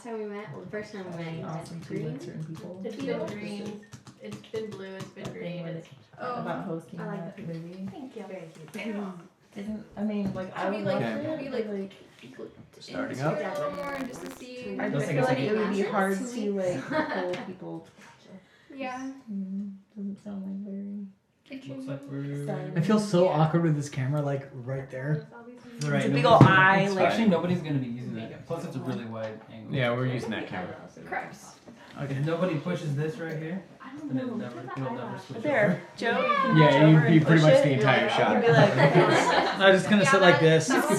last time we met, well, the first time we met, you said Awesome to green. like certain people. It's been green. It's been blue. It's been That thing green. where It's, about hosting I like that the movie. thank you. Very cute. Isn't I mean like I Have would you, love like, it, have you, but, like, Starting into up. it a little more just to see. I don't just think feel it's like any it would be answers. hard to like pull people. Yeah. Doesn't sound like very. Looks like we're. Sorry. I feel so awkward with this camera, like right there. Right, It's a big nobody's ol' gonna- eye, it's like- Actually, nobody's gonna be using that. Plus, it's a really wide angle. Yeah, we're using that camera. Correct. Okay. If nobody pushes this right here, then it'll never switch There, Joe. You can Yeah, reach you- over and you pretty push much it. the entire You'll shot. be like, I was just gonna sit like this. it's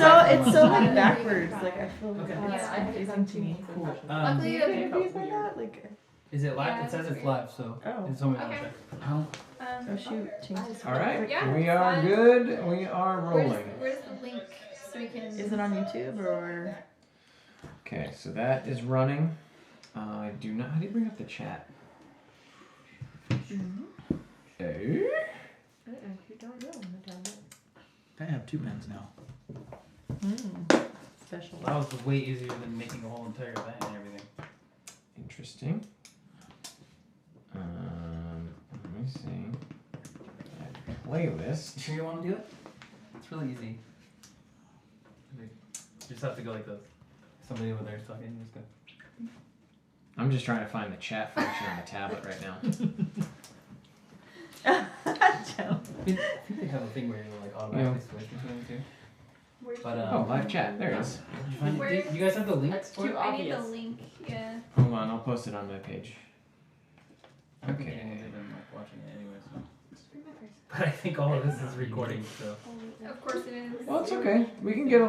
so like backwards. Like I feel Okay. I'm facing too many cool. over. Luckily, Do the you confused by that? Like Is it live? Yeah, It says it's it's live, so oh, it's only one Okay. check. Oh, oh shoot, change this. All right, Yeah, we it's are fine. good. We are rolling. Where's the link so we can? Is it on YouTube or? Okay, so that is running. I do not. How do you bring up the chat? Eh? I have 2 pens now. Special. That was way easier than making a whole entire thing and everything. Interesting. Let me see. Playlist. You sure you want to do it? It's really easy. You just have to go like this. Somebody over there is talking. You just go. I'm just trying to find the chat function on the tablet right now. Joe. I think they have a thing where you like automatically switch between the two. But Oh, live chat. There it is. Did you find Where- it? You guys have the link? That's for it? too I need the obvious. link. Yeah. Hold on, I'll post it on my page. I don't think Okay. anyone's even like watching it anyway, so. But I think all of this is recording, so. Of course it is. Well, it's okay. We can get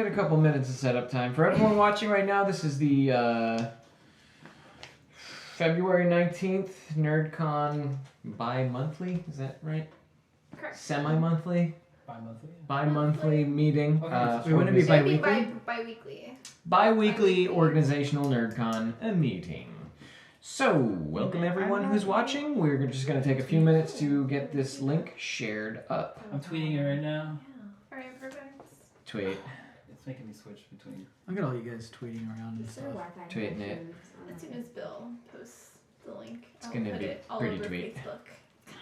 a couple minutes of setup time for everyone watching right now. This is the February 19th NerdCon bi-monthly. Is that right? Correct. Semi-monthly, Bi-monthly. bi-monthly meeting. Okay. Wait, wouldn't it be Maybe bi-weekly? bi-weekly. Bi-weekly organizational NerdCon meeting. So, welcome everyone who's watching. We're just going to take a few minutes to get this link shared up. I'm tweeting it right now. Alright, perfect. Tweet. It's making me switch between. Look at all you guys tweeting around and stuff. Tweeting it. As soon as Bill posts the link, It's I'll gonna put be it all pretty over tweet. Facebook.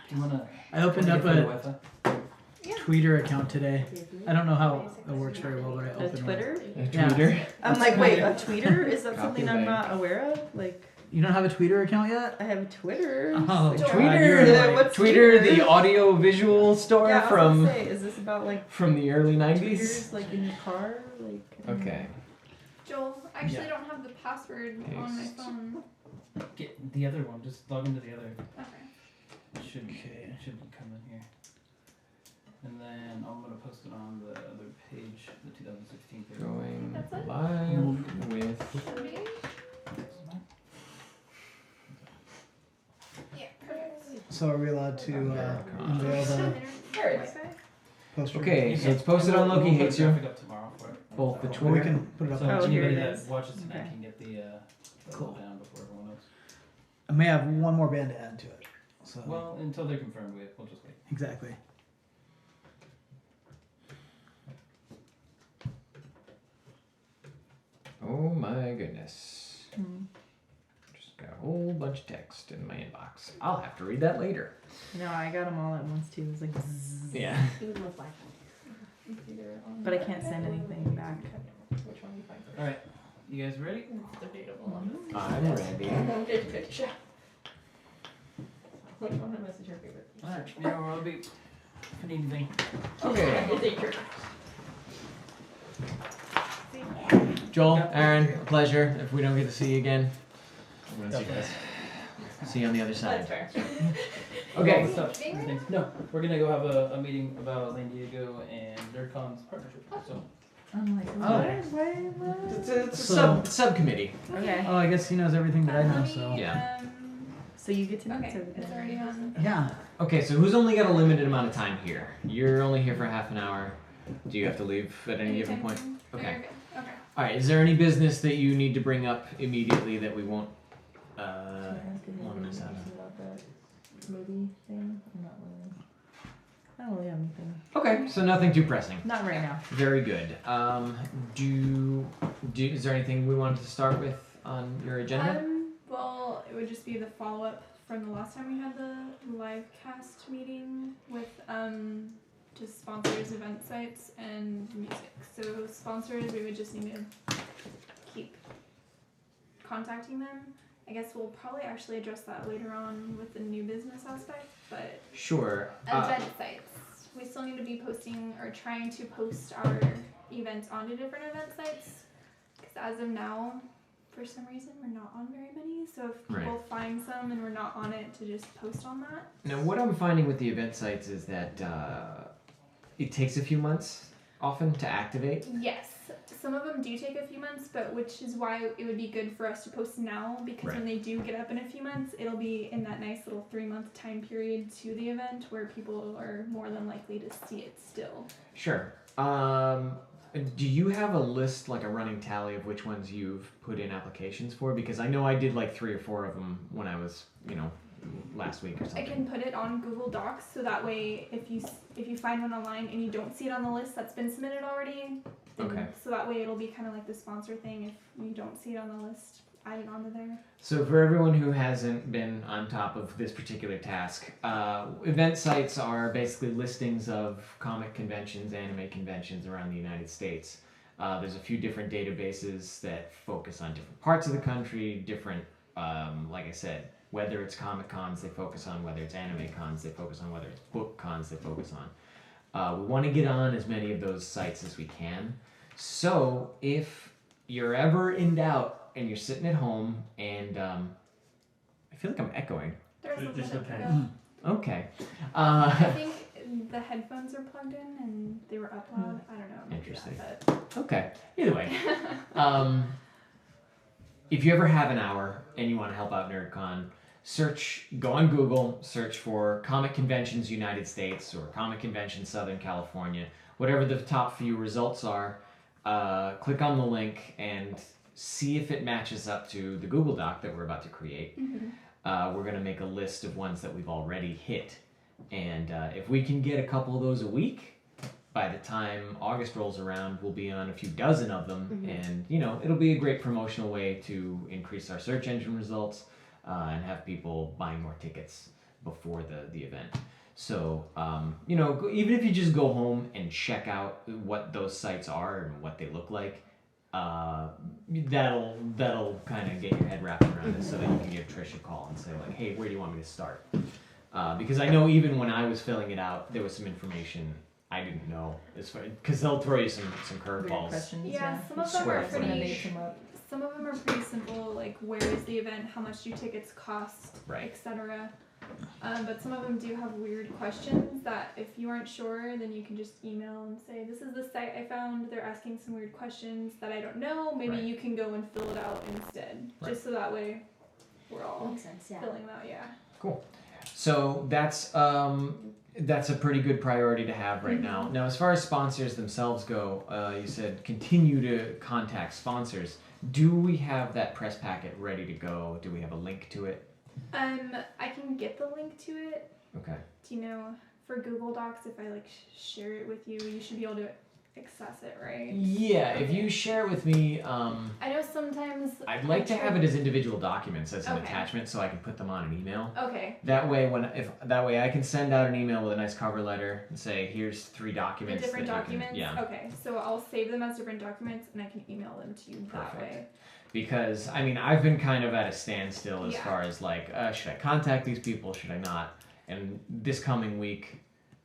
Do you wanna? I opened up wanna a get the Wi-Fi? Twitter account today. I don't know how it works very well, but I A opened one. Twitter? A Yeah. tweeter. I'm like, wait, a tweeter? Is that Copy something I'm link. not aware of? Like, You don't have a Twitter account yet? I have a Twitter. Oh, Like, God, Tweeter, you're like- what's Tweeter, the audio visual store Yeah, I was from gonna say, is this about like from the early 90s. tweeters like in your car? Like Okay. Joel, I actually Yeah. don't have the password on my Paste. phone. Get the other one. Just log into the other. Okay. It should come in here. And then I'm gonna post it on the other page, the 2016 page. Going That's it? live with. Me? Yeah, perfect. So are we allowed to unveil the Wi-Fi? poster? Okay, so it's posted on Loki We'll put Hates You. graphic up tomorrow for it. Both the Well, Twitter. we can put it up So on Oh, here anybody it that is. watches tonight Okay. can get the Cool. down before everyone else. I may have one more band to add to it. So Well, until they're confirmed, we'll just wait. exactly. Oh my goodness. Hmm. Just got a whole bunch of text in my inbox. I'll have to read that later. No, I got them all at once too. It was like, zzz. Yeah. But I can't send anything back. All right, you guys ready? I'm ready. Alright, yeah, we'll be. If you need anything. Okay. Joel, Aaron, a pleasure. If we don't get to see you again, I'm gonna see you guys. See you on the other side. Okay. All the stuff, and things. No, we're gonna go have a meeting about San Diego and NerdCon's partnership. So I'm like, Oh. It's a So- subcommittee. Okay. Oh, I guess he knows everything that I know. So Yeah. So you get to know Okay, everything. it's already on. yeah. Okay, so who's only got a limited amount of time here? You're only here for half an hour. Do you have to leave at any given Anytime point? soon? Okay. Very good. Okay. All right. Is there any business that you need to bring up immediately that we won't want to miss out on? About that movie thing. I'm not really. I don't really have anything. Okay, so nothing too pressing. Not right now. Very good. Is there anything we wanted to start with on your agenda? Well, it would just be the follow up from the last time we had the live cast meeting with just sponsors, event sites, and music. So sponsors, we would just need to keep contacting them. I guess we'll probably actually address that later on with the new business aspect, but Sure. event sites. We still need to be posting or trying to post our events onto different event sites. Because as of now, for some reason, we're not on very many. So if people find some and we're not on it, to just post on that. Now, what I'm finding with the event sites is that it takes a few months often to activate. Yes, some of them do take a few months, but which is why it would be good for us to post now, because when they do get up in a few months, it'll be in that nice little 3-month time period to the event where people are more than likely to see it still. Sure. Do you have a list, like a running tally of which ones you've put in applications for? Because I know I did like 3 or 4 of them when I was, last week or something. I can put it on Google Docs, so that way if you find one online and you don't see it on the list that's been submitted already, then so that way it'll be kind of like the sponsor thing. If you don't see it on the list, add it onto there. So for everyone who hasn't been on top of this particular task, event sites are basically listings of comic conventions, anime conventions around the United States. There's a few different databases that focus on different parts of the country, different, like I said, whether it's comic cons they focus on, whether it's anime cons they focus on, whether it's book cons they focus on. We want to get on as many of those sites as we can. So if you're ever in doubt and you're sitting at home and I feel like I'm echoing. There's It just a bit depends. Okay. I think the headphones are plugged in and they were up loud. I don't know. Maybe Interesting. That, but Okay. Either way. If you ever have an hour and you want to help out NerdCon, go on Google, search for Comic Conventions United States or Comic Convention Southern California, whatever the top few results are. Click on the link and see if it matches up to the Google Doc that we're about to create. We're going to make a list of ones that we've already hit. And if we can get a couple of those a week, by the time August rolls around, we'll be on a few dozen of them. And, it'll be a great promotional way to increase our search engine results and have people buying more tickets before the event. So, even if you just go home and check out what those sites are and what they look like, that'll kind of get your head wrapped around it so that you can give Trish a call and say, like, hey, where do you want me to start? Because I know even when I was filling it out, there was some information I didn't know, because they'll throw you some curveballs. Questions, yeah, some of them Swear are to pretty. God. Some of them are pretty simple, like where is the event, how much do tickets cost, Right. etc. But some of them do have weird questions that if you aren't sure, then you can just email and say, this is the site I found, they're asking some weird questions that I don't know, maybe Right. you can go and fill it out instead. Right. Just so that way we're all Makes sense, yeah. filling that, yeah. Cool. So that's a pretty good priority to have right now. Now, as far as sponsors themselves go, you said continue to contact sponsors. Do we have that press packet ready to go? Do we have a link to it? I can get the link to it. Okay. Do you know, for Google Docs, if I share it with you, you should be able to access it, right? Yeah, if you share it with me, I know sometimes I'd like to have it as individual documents as an Okay. attachment so I can put them on an email. Okay. That way, I can send out an email with a nice cover letter and say, here's 3 The documents. different that you documents? can, yeah. Okay, so I'll save them as different documents and I can email them to you that Perfect. way. Because, I've been kind of at a standstill as Yeah. far as should I contact these people, should I not? And this coming week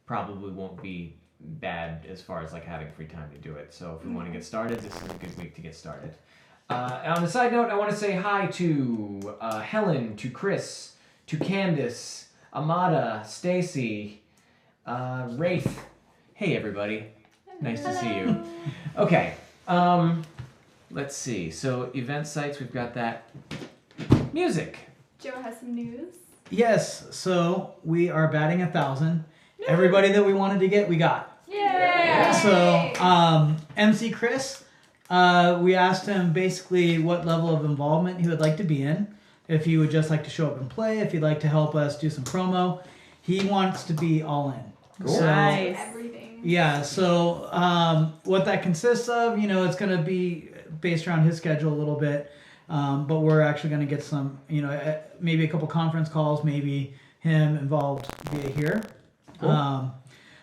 probably won't be bad as far as having free time to do it. So if we want to get started, this is a good week to get started. On a side note, I want to say hi to Helen, to Chris, to Candace, Amada, Stacy, Wraith. Hey everybody, nice to see you. Okay, let's see. So event sites, we've got that. Music. Joe has some news. Yes, so we are batting 1,000. Everybody that we wanted to get, we got. Yay! So, MC Chris, we asked him basically what level of involvement he would like to be in. If he would just like to show up and play, if he'd like to help us do some promo. He wants to be all in. Cool. So, Nice. Everything. yeah, so what that consists of, it's going to be based around his schedule a little bit. But we're actually going to get some, maybe a couple conference calls, maybe him involved via here. Cool.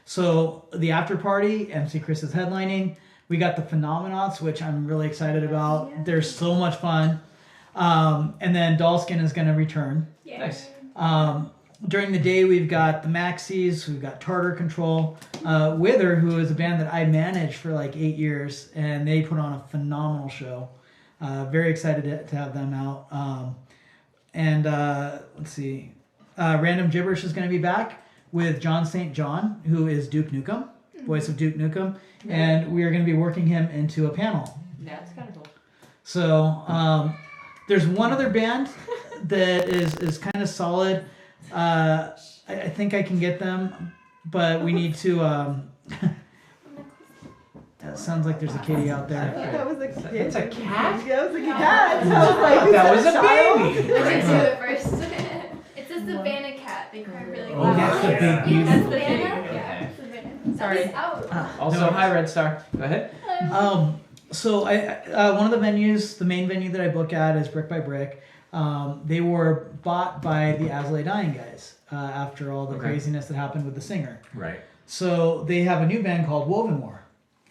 So the after party, MC Chris is headlining. We got the Phenomenauts, which I'm really excited about. Yeah. They're so much fun. And then Dollskin is going to return. Yeah. Nice. During the day, we've got the Maxis, we've got Tartar Control, Wither, who is a band that I managed for like 8 years, and they put on a phenomenal show. Very excited to have them out. Let's see, Random Gibberish is going to be back with John St. John, who is Duke Nukem, voice of Duke Nukem, and we are going to be working him into a panel. That's kind of cool. So there's one other band that is kind of solid. I think I can get them, but we need to. It sounds like there's a kitty out there. That was a kid. It's a cat? Yeah, it was a cat. So I was like, That is was a child? baby. I did do it first. It's a Savannah cat. They cry really Oh, loud. that's the big That's beautiful. the Savannah? big. Okay. Yeah, Savannah. Sorry. That is out. Also, hi Red Star. Go ahead. So one of the venues, the main venue that I book at is Brick by Brick. They were bought by the As I Lay Dying guys after all the Okay. craziness that happened with the singer. Right. So they have a new band called Woven War,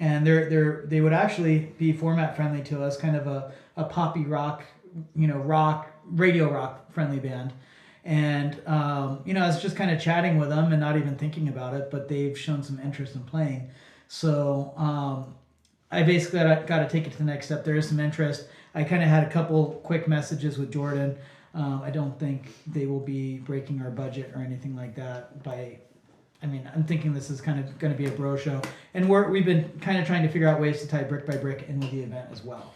and they would actually be format friendly to us, kind of a poppy rock, radio rock friendly band. And I was just kind of chatting with them and not even thinking about it, but they've shown some interest in playing. So I basically got to take it to the next step. There is some interest. I kind of had a couple quick messages with Jordan. I don't think they will be breaking our budget or anything like that. I'm thinking this is kind of going to be a bro show, and we've been kind of trying to figure out ways to tie Brick by Brick in with the event as well.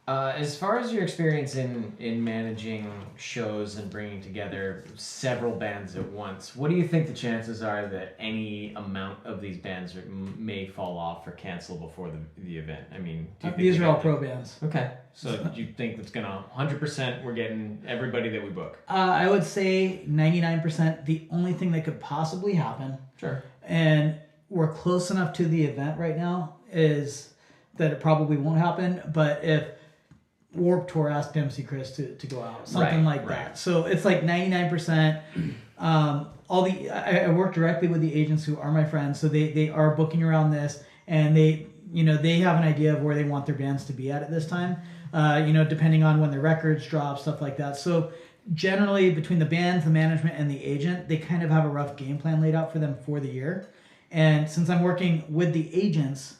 As far as your experience in managing shows and bringing together several bands at once, what do you think the chances are that any amount of these bands may fall off or cancel before the event? I mean, do you think These are all pro bands. Okay, so do you think it's gonna 100%? We're getting everybody that we book. I would say 99%. The only thing that could possibly happen, Sure. and we're close enough to the event right now, is that it probably won't happen. But if Warped Tour asked MC Chris to go out, something Right, like right. that. So it's like 99%. I work directly with the agents who are my friends, so they are booking around this, and they have an idea of where they want their bands to be at this time. Depending on when the records drop, stuff like that. So generally, between the bands, the management, and the agent, they kind of have a rough game plan laid out for them for the year. And since I'm working with the agents,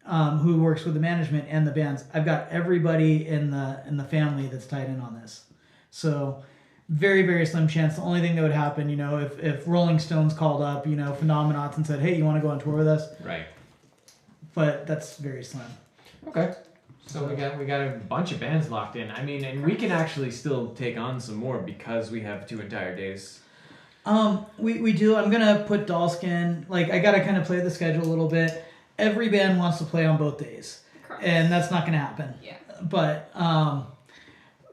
who works with the management and the bands, I've got everybody in the family that's tied in on this. So very, very slim chance. The only thing that would happen, if Rolling Stones called up, Phenomenauts and said, hey, you want to go on tour with us? Right. But that's very slim. Okay. So we got a bunch of bands locked in. I mean, and we can actually still take on some more because we have 2 entire days. We do. I'm gonna put Dollskin. Like, I gotta kind of play the schedule a little bit. Every band wants to play on both days, Correct. and that's not gonna happen. Yeah. But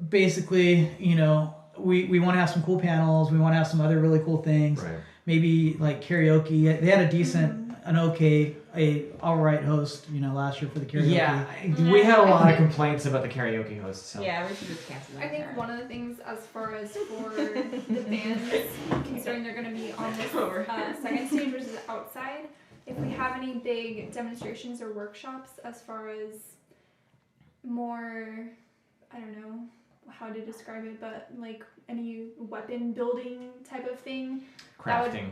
basically, we want to have some cool panels. We want to have some other really cool things. Right. Maybe like karaoke. They had a all right host, last year for the karaoke. Yeah, we had a lot of complaints about the karaoke host. So. Yeah, we should just cancel that. I think one of the things as far as for the bands, considering they're going to be on this second stage versus outside, if we have any big demonstrations or workshops as far as more, I don't know how to describe it, but like any weapon building type of thing, Crafting.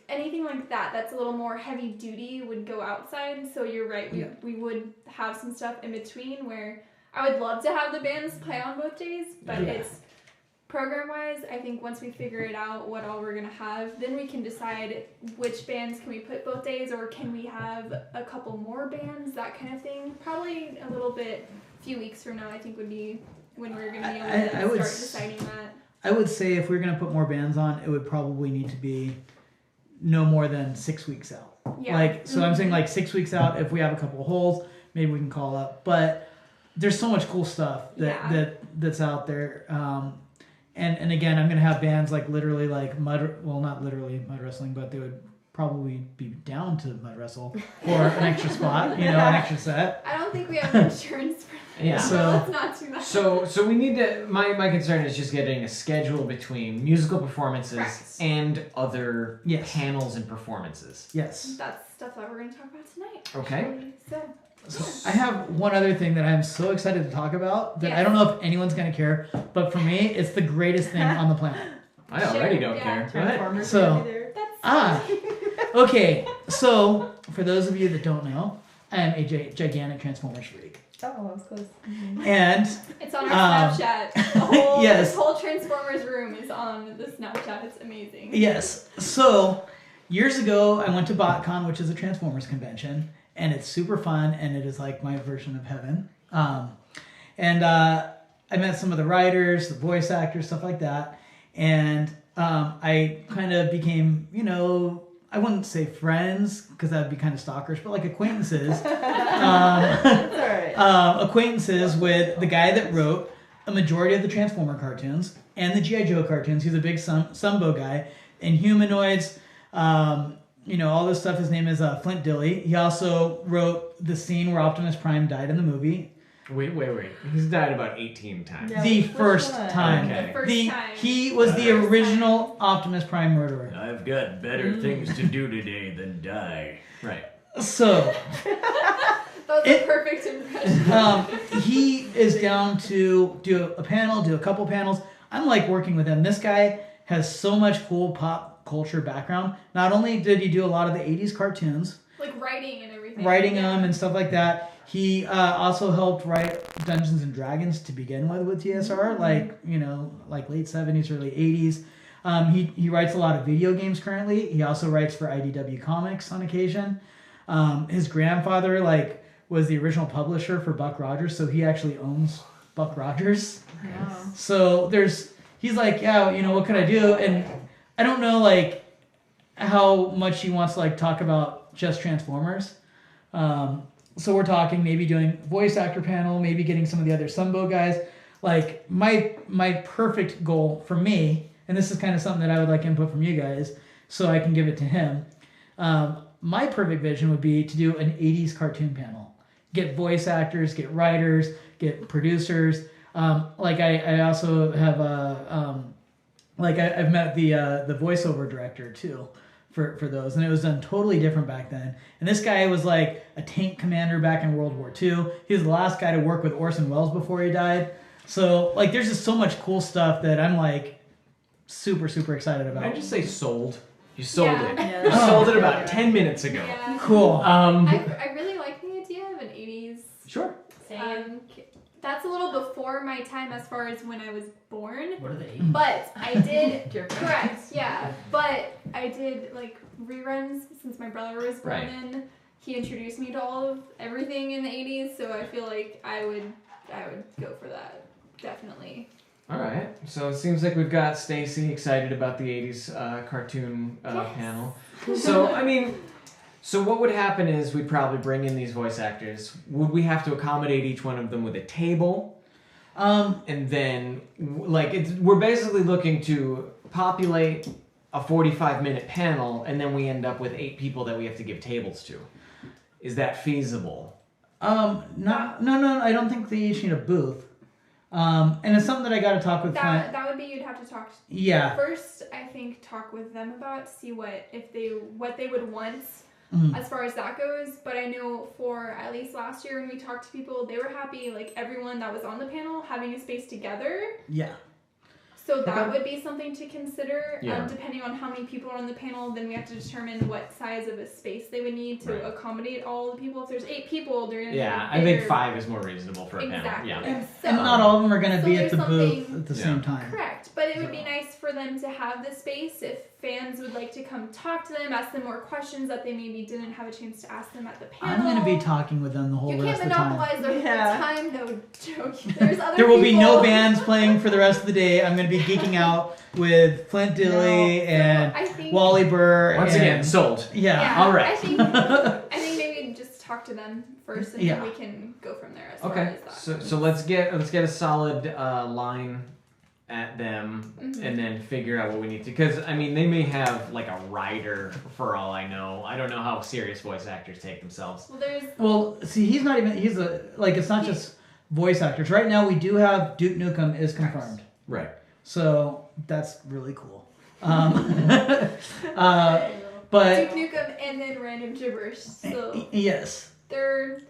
anything like that that's a little more heavy duty would go outside. So you're right, we would have some stuff in between where I would love to have the bands play on both days, but Yeah. it's program wise, I think once we figure it out what all we're gonna have, then we can decide which bands can we put both days, or can we have a couple more bands, that kind of thing. Probably a little bit, few weeks from now, I think would be when we're gonna be able to I would start deciding that. I would say if we're gonna put more bands on, it would probably need to be no more than 6 weeks out. Yeah. I'm saying like 6 weeks out. If we have a couple of holes, maybe we can call up. But there's so much cool stuff that's out there. And again, I'm gonna have bands like literally like not literally mud wrestling, but they would probably be down to mud wrestle for an extra spot, an extra set. I don't think we have insurance for that. Yeah. So So- let's not do that. So we need to. My concern is just getting a schedule between musical performances Correct. and other Yes. panels and performances. Yes. That's stuff that we're going to talk about tonight. Okay. actually. So, So I have one other thing that I'm so excited to talk about that I Yes. don't know if anyone's gonna care, but for me, it's the greatest thing on the planet. I already don't Yeah. care. Go ahead. Transformers So- gonna be there. that's Okay, so for those of you that don't know, I am a gigantic Transformers freak, Oh, I was close. and It's on our Snapchat. The whole, Yes. This whole Transformers room is on the Snapchat. It's amazing. yes, so years ago I went to BotCon, which is a Transformers convention, and it's super fun, and it is like my version of heaven. And I met some of the writers, the voice actors, stuff like that, and I kind of became, I wouldn't say friends because that would be kind of stalkerish, but like acquaintances. That's alright. Acquaintances with the guy that wrote a majority of the Transformer cartoons and the G.I. Joe cartoons. He's a big Sumbo guy. And Humanoids, all this stuff. His name is Flint Dille. He also wrote the scene where Optimus Prime died in the movie. Wait. He's died about 18 times. Yeah. The which first one? time. Okay. The first time. He was the First original time. Optimus Prime murderer. I've got better things to do today than die. Right. So That was It- a perfect impression. he is down to do a panel, do a couple panels. I'm like working with him. This guy has so much cool pop culture background. Not only did he do a lot of the 80s cartoons, Like writing and everything. writing Yeah. them and stuff like that, he also helped write Dungeons and Dragons to begin with TSR, like late 70s, early 80s. He writes a lot of video games currently. He also writes for IDW Comics on occasion. His grandfather was the original publisher for Buck Rogers, so he actually owns Buck Rogers. Wow. So he's like, yeah, what can I do? And I don't know how much he wants to talk about just Transformers. So we're talking maybe doing voice actor panel, maybe getting some of the other Sumbo guys. Like my perfect goal for me, and this is kind of something that I would like input from you guys, so I can give it to him. My perfect vision would be to do an 80s cartoon panel. Get voice actors, get writers, get producers. I also have I've met the voiceover director too for those, and it was done totally different back then. And this guy was like a tank commander back in World War II. He was the last guy to work with Orson Welles before he died. So there's just so much cool stuff that I'm super excited Can I about. just say sold? You sold Yeah. it. Yeah, You that's- sold it yeah. about 10 minutes ago. Yeah. Cool. I really like the idea of an 80s. Sure. That's a little before my time as far as when I was born. What are they? But I did Dear correct, yeah. But I did reruns since my brother was born Right. in. He introduced me to all of everything in the 80s, so I feel like I would go for that. Definitely. All right. So it seems like we've got Stacy excited about the 80s cartoon Yes. panel. So, so what would happen is we'd probably bring in these voice actors. Would we have to accommodate each one of them with a table? And then, we're basically looking to populate a 45-minute panel, and then we end up with 8 people that we have to give tables to. Is that feasible? No, I don't think they each need a booth. And it's something that I got to talk with Flint. That would be you'd have to talk. Yeah. First, I think talk with them about see what they would want Mhm. as far as that goes. But I know for at least last year when we talked to people, they were happy everyone that was on the panel having a space together. Yeah. So that Okay. would be something to consider. Yeah. Depending on how many people are on the panel, then we have to determine what size of a space they would need to Right. accommodate all the people. If there's 8 people, they're gonna Yeah, need I think bigger- 5 is more reasonable for a Exactly. panel. Yeah. So, And not all of them are going to So be at there's the booth something- at the Yeah. same time. correct, but it would be nice for them to have the space if fans would like to come talk to them, ask them more questions that they maybe didn't have a chance to ask them at the panel. I'm going to be talking with them the whole You rest can't of the time. monopolize their Yeah. time, no joke. There's other There will be no people- bands playing for the rest of the day. I'm going to be geeking out with Flint Dille No. and I think, Wally Burr. Once and, again, sold. Yeah. all right. I think maybe just talk to them first, and Yeah. then we can go from there as far Okay. as that. So let's get a solid line at them Mhm. and then figure out what we need to. Because I mean, they may have like a writer for all I know. I don't know how serious voice actors take themselves. Well, there's Well, see, he's not even. He's a like. It's not just voice actors. Right now, we do have Duke Nukem is confirmed, Right. so that's really cool. But Duke Nukem and then Random Gibberish. So yes,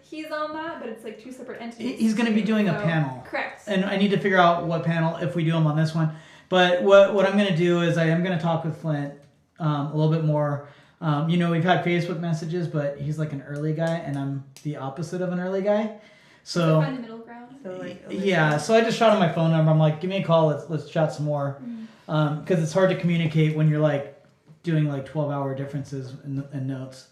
he's on that, but it's like two separate entities. he's going to be doing a So- panel, Correct. and I need to figure out what panel if we do him on this one. But what I'm going to do is I am going to talk with Flint a little bit more. We've had Facebook messages, but he's like an early guy, and I'm the opposite of an early guy. So Find the middle ground. So like yeah, so I just shot him my phone number. I'm like, give me a call. Let's chat some more. Because it's hard to communicate when you're like doing like 12-hour differences in notes.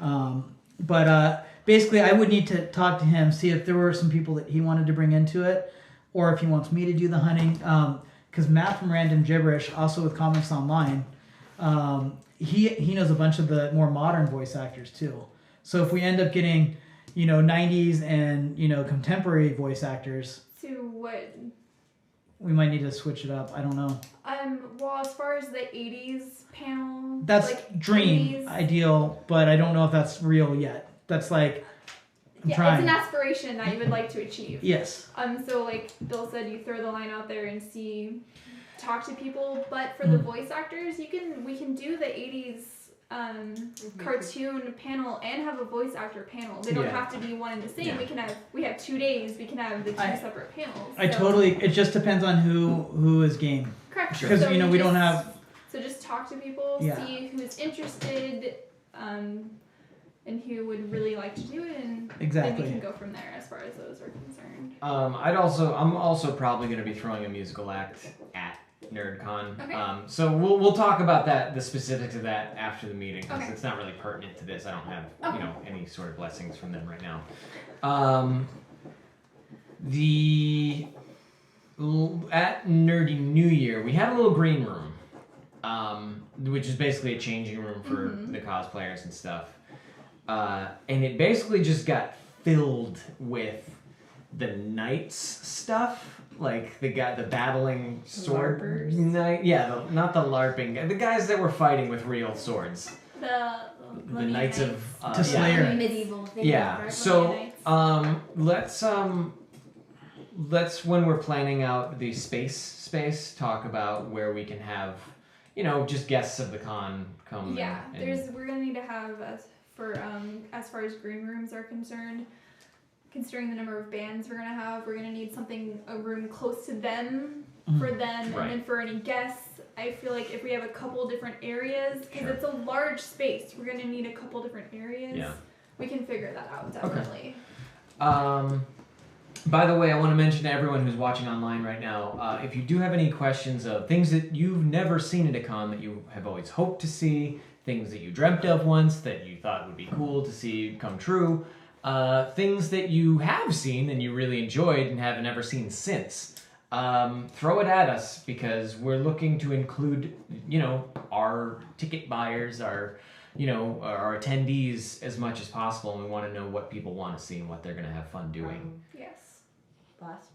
But basically, I would need to talk to him, see if there were some people that he wanted to bring into it, or if he wants me to do the hunting. Because Matt from Random Gibberish, also with Comics Online, he knows a bunch of the more modern voice actors too. So if we end up getting, 90s and contemporary voice actors, To what? we might need to switch it up. I don't know. Well, as far as the 80s panel, That's like dream 80s, ideal, but I don't know if that's real yet. That's like I'm yeah, trying. it's an aspiration that you would like to achieve. Yes. So like Bill said, you throw the line out there and talk to people. But for the voice actors, we can do the 80s cartoon panel and have a voice actor panel. They don't Yeah. have to be one and the same. Yeah. We have 2 days. We can have the two I separate panels. It just depends on who is game. Correct. Because So we don't have. So just talk to people, Yeah. see who's interested, and who would really like to do it, and then Exactly. we can go from there as far as those are concerned. I'm also probably going to be throwing a musical act at NerdCon. Okay. So we'll talk about the specifics of that after the meeting because Okay. it's not really pertinent to this. I don't have Okay. any sort of blessings from them right now. At Nerdy New Year, we had a little green room, which is basically a changing room for Mhm. the cosplayers and stuff. And it basically just got filled with the knights stuff, like the battling sword LARPers? knight. Yeah, not the LARPing, the guys that were fighting with real swords. The Knights of To Slayer. yeah. Medieval thing. Yeah. right? So let's when we're planning out the space talk about where we can have just guests of the con come. Yeah, and we're gonna need to have as far as green rooms are concerned. Considering the number of bands we're gonna need a room close to them for them, Right. and then for any guests. I feel like if we have a couple different areas, because Sure. it's a large space, we're gonna need a couple different areas. Yeah. We can figure that out definitely. By the way, I want to mention to everyone who's watching online right now, if you do have any questions of things that you've never seen at a con that you have always hoped to see, things that you dreamt of once that you thought would be cool to see come true, things that you have seen and you really enjoyed and have never seen since, throw it at us because we're looking to include, our ticket buyers, our attendees as much as possible, and we want to know what people want to see and what they're going to have fun doing. Yes. Last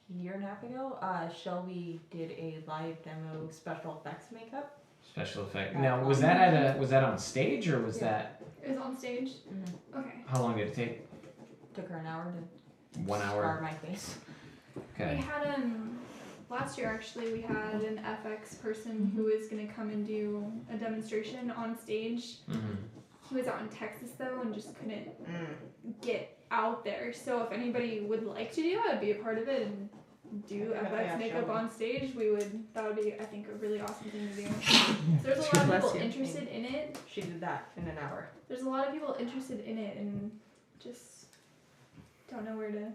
year and a half ago, Shelby did a live demo special effects makeup. Special effect. Now, was that on stage or was that? It was on stage. Mm-hmm. Okay. How long did it take? Took her an hour to 1 scar hour. my face. We Okay. had last year actually we had an FX person who was gonna come and do a demonstration on stage. Mm-hmm. He was out in Texas though and just couldn't get out there. So if anybody would like to do it, be a part of it and do Yeah, FX makeup show on stage, that would be I think a really awesome thing to do. There's a lot of Bless people you. interested in it. She did that in an hour. There's a lot of people interested in it and just don't know where to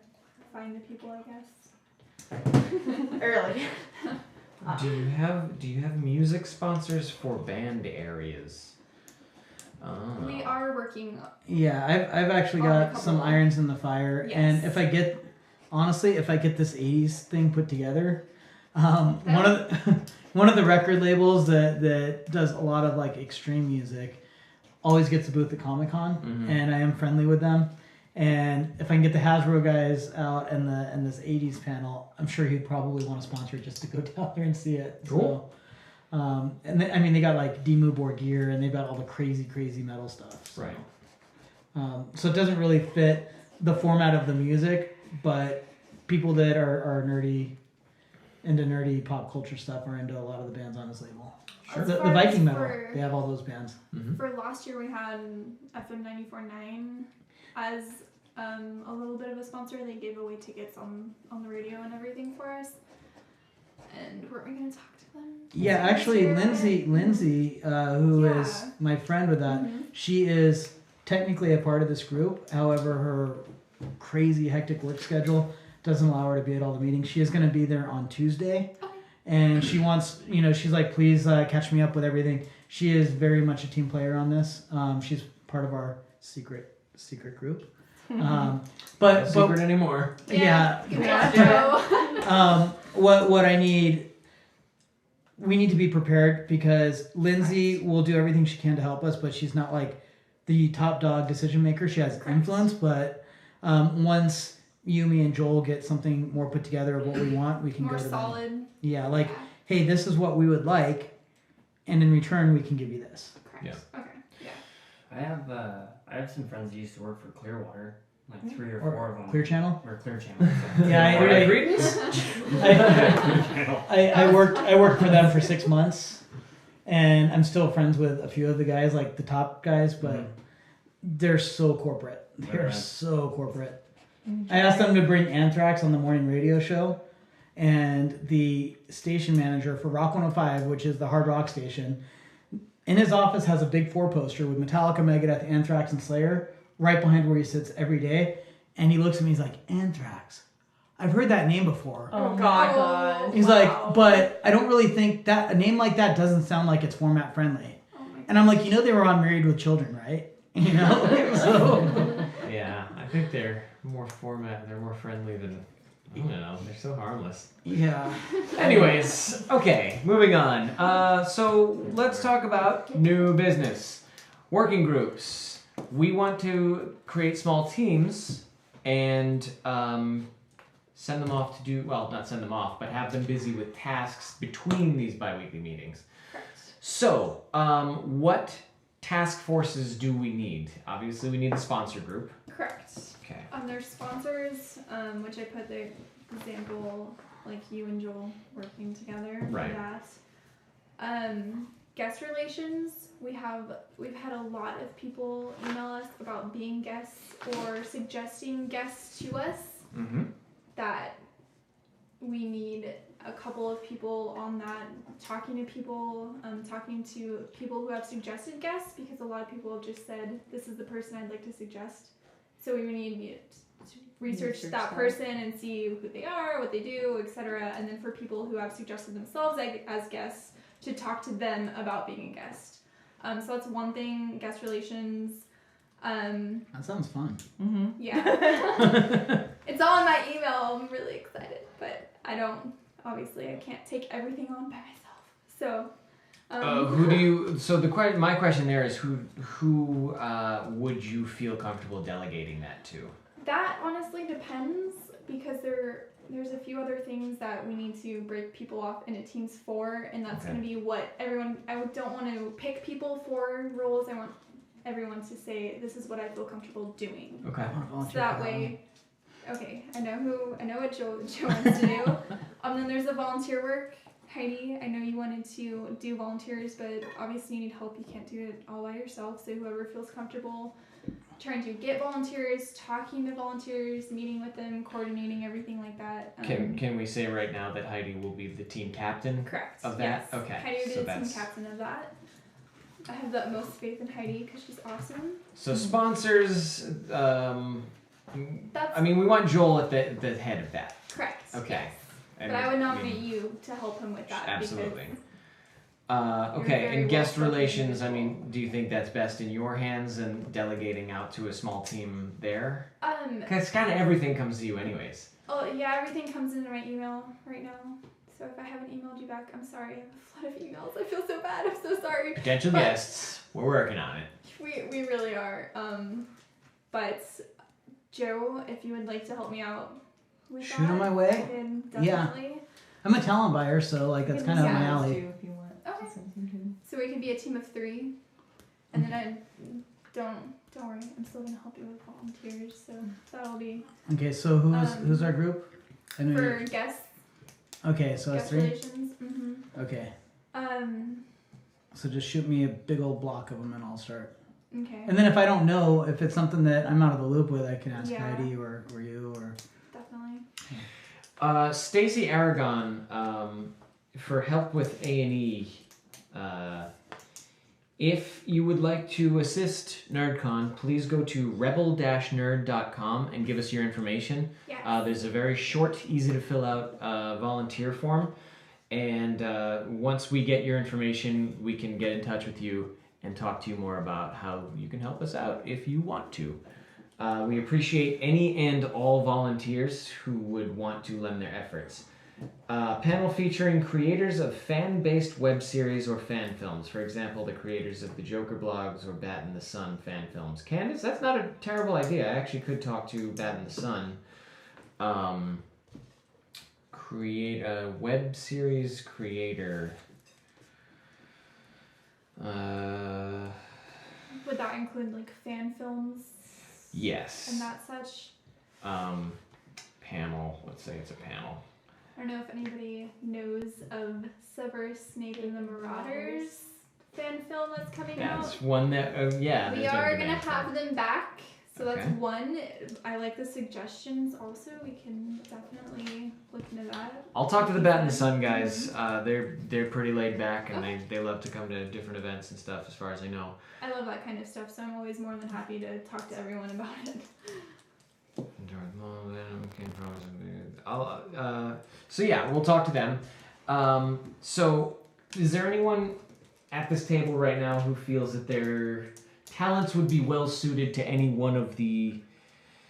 find the people, I guess. Early. Do you have music sponsors for band areas? Oh. We are working. Yeah, I've actually On a got couple some of- irons in the fire, Yes. and if I get this '80s thing put together, one of the record labels that does a lot of like extreme music always gets a booth at Comic-Con, Mhm. and I am friendly with them. And if I can get the Hasbro guys out and this 80s panel, I'm sure he'd probably want to sponsor it just to go down there and see it. Cool. So, and they got like Demu Borgir and they've got all the crazy metal stuff. So. Right. So it doesn't really fit the format of the music, but people that are into nerdy pop culture stuff are into a lot of the bands on this label. As The far as Viking metal, for- they have all those bands. Mm-hmm. For last year, we had FM 94.9 as a little bit of a sponsor. They gave away tickets on the radio and everything for us. And weren't we going to talk to them? Yeah, Was it actually, this year? Lindsay, who is Yeah. my friend with that, Mhm. she is technically a part of this group. However, her crazy hectic work schedule doesn't allow her to be at all the meetings. She is going to be there on Tuesday, Okay. and she wants, she's like, please catch me up with everything. She is very much a team player on this. She's part of our secret group. But secret anymore. yeah. Good job, What I need, we need to be prepared because Lindsay will do everything she can to help us, but she's not like the top dog decision maker. She has influence, but once you, me, and Joel get something more put together of what we want, we can More go to them. solid. Yeah, like, hey, this is what we would like, and in return, we can give you this. Correct. Yeah. Okay. Yeah. I have some friends that used to work for Clearwater, like 3 or Or 4 of them. Clear Channel. Or Clear Channel. Yeah, Clear I Credence? I worked for them for 6 months, and I'm still friends with a few of the guys, like the top guys, but they're so corporate. They're Right. so corporate. I asked them to bring Anthrax on the morning radio show, and the station manager for Rock 105, which is the hard rock station, in his office has a big 4 poster with Metallica, Megadeth, Anthrax, and Slayer right behind where he sits every day. And he looks at me, he's like, Anthrax. I've heard that name before. Oh God. He's like, but I don't really think that a name like that doesn't sound like it's format friendly. Oh my And I'm like, they were on Married with Children, right? So Yeah, I think they're more friendly than, I don't know, they're so harmless. yeah. Anyways, okay, moving on. So let's talk about new business. Working groups. We want to create small teams and send them off to do, well, not send them off, but have them busy with tasks between these bi-weekly meetings. Correct. So, what task forces do we need? Obviously, we need a sponsor group. Correct. Okay. Their sponsors, which I put the example, like you and Joel working together Right. for that. Guest relations, we've had a lot of people email us about being guests or suggesting guests to us Mm-hmm. that we need a couple of people on that, talking to people who have suggested guests, because a lot of people have just said, this is the person I'd like to suggest. So we need to research that person and see who they are, what they do, etc. And then for people who have suggested themselves as guests, to talk to them about being a guest. So that's one thing, guest relations. That sounds fun. Mm-hmm. Yeah. It's all in my email. I'm really excited, but I can't take everything on by myself. So, Who do you? So my question there is who would you feel comfortable delegating that to? that honestly depends, because there's a few other things that we need to break people off into teams for, and that's Okay. going to be what everyone. I don't want to pick people for roles. I want everyone to say, this is what I feel comfortable doing. Okay. So that way, okay, I know what Joe wants to do. Then there's the volunteer work. Heidi, I know you wanted to do volunteers, but obviously you need help. You can't do it all by yourself. So whoever feels comfortable trying to get volunteers, talking to volunteers, meeting with them, coordinating everything like that. Can we say right now that Heidi will be the team captain? Correct. of that? Yes. Okay, Heidi will be so the team that's- captain of that. I have the utmost faith in Heidi because she's awesome. So sponsors. That's I mean, we want Joel at the head of that. correct. Okay. Yes. But I would nominate you to help him with that. Absolutely. You're Okay, very and guest well-spoken relations, I individual. mean, do you think that's best in your hands and delegating out to a small team there? Because, Because kind of everything comes to you anyways. oh yeah, everything comes into my email right now. So if I haven't emailed you back, I'm sorry. I have a flood of emails. I feel so bad. I'm so sorry. Potential But- guests, we're working on it. We really are. But Joe, if you would like to help me out with Shoot that, on my I way. can Yeah. definitely. I'm a talent buyer, so like that's kind of up my Yeah, alley. too, if you want. Okay. Something to- So we could be a team of 3, and then I don't worry, I'm still gonna help you with volunteers, so that'll be Okay, so who's our group? I know for you. guest Okay, so that's 3. relations. Mm-hmm. Okay, Um. so just shoot me a big old block of them, and I'll start. Okay. And then if I don't know, if it's something that I'm out of the loop with, I can ask Yeah. Heidi or you or. Definitely. Stacy Aragon, for help with A&E, if you would like to assist NerdCon, please go to rebel-nerd.com and give us your information. Yes. There's a very short, easy to fill out volunteer form, and once we get your information, we can get in touch with you and talk to you more about how you can help us out if you want to. We appreciate any and all volunteers who would want to lend their efforts. Panel featuring creators of fan-based web series or fan films. For example, the creators of the Joker blogs or Bat in the Sun fan films. Candace, that's not a terrible idea. I actually could talk to Bat in the Sun. Create a web series creator. Would that include like fan films Yes. and that such? Panel. Let's say it's a panel. I don't know if anybody knows of Severus Snape and the Marauders fan film that's coming out. That's one that, yeah. We there's are no gonna demand for have it. them back, so that's Okay. one. I like the suggestions. Also, we can definitely look into that. I'll talk to the Bat in the Sun guys. They're pretty laid back and they love to come to different events and stuff as far as I know. I love that kind of stuff, so I'm always more than happy to talk to everyone about it. So yeah, we'll talk to them. So is there anyone at this table right now who feels that their talents would be well suited to any one of the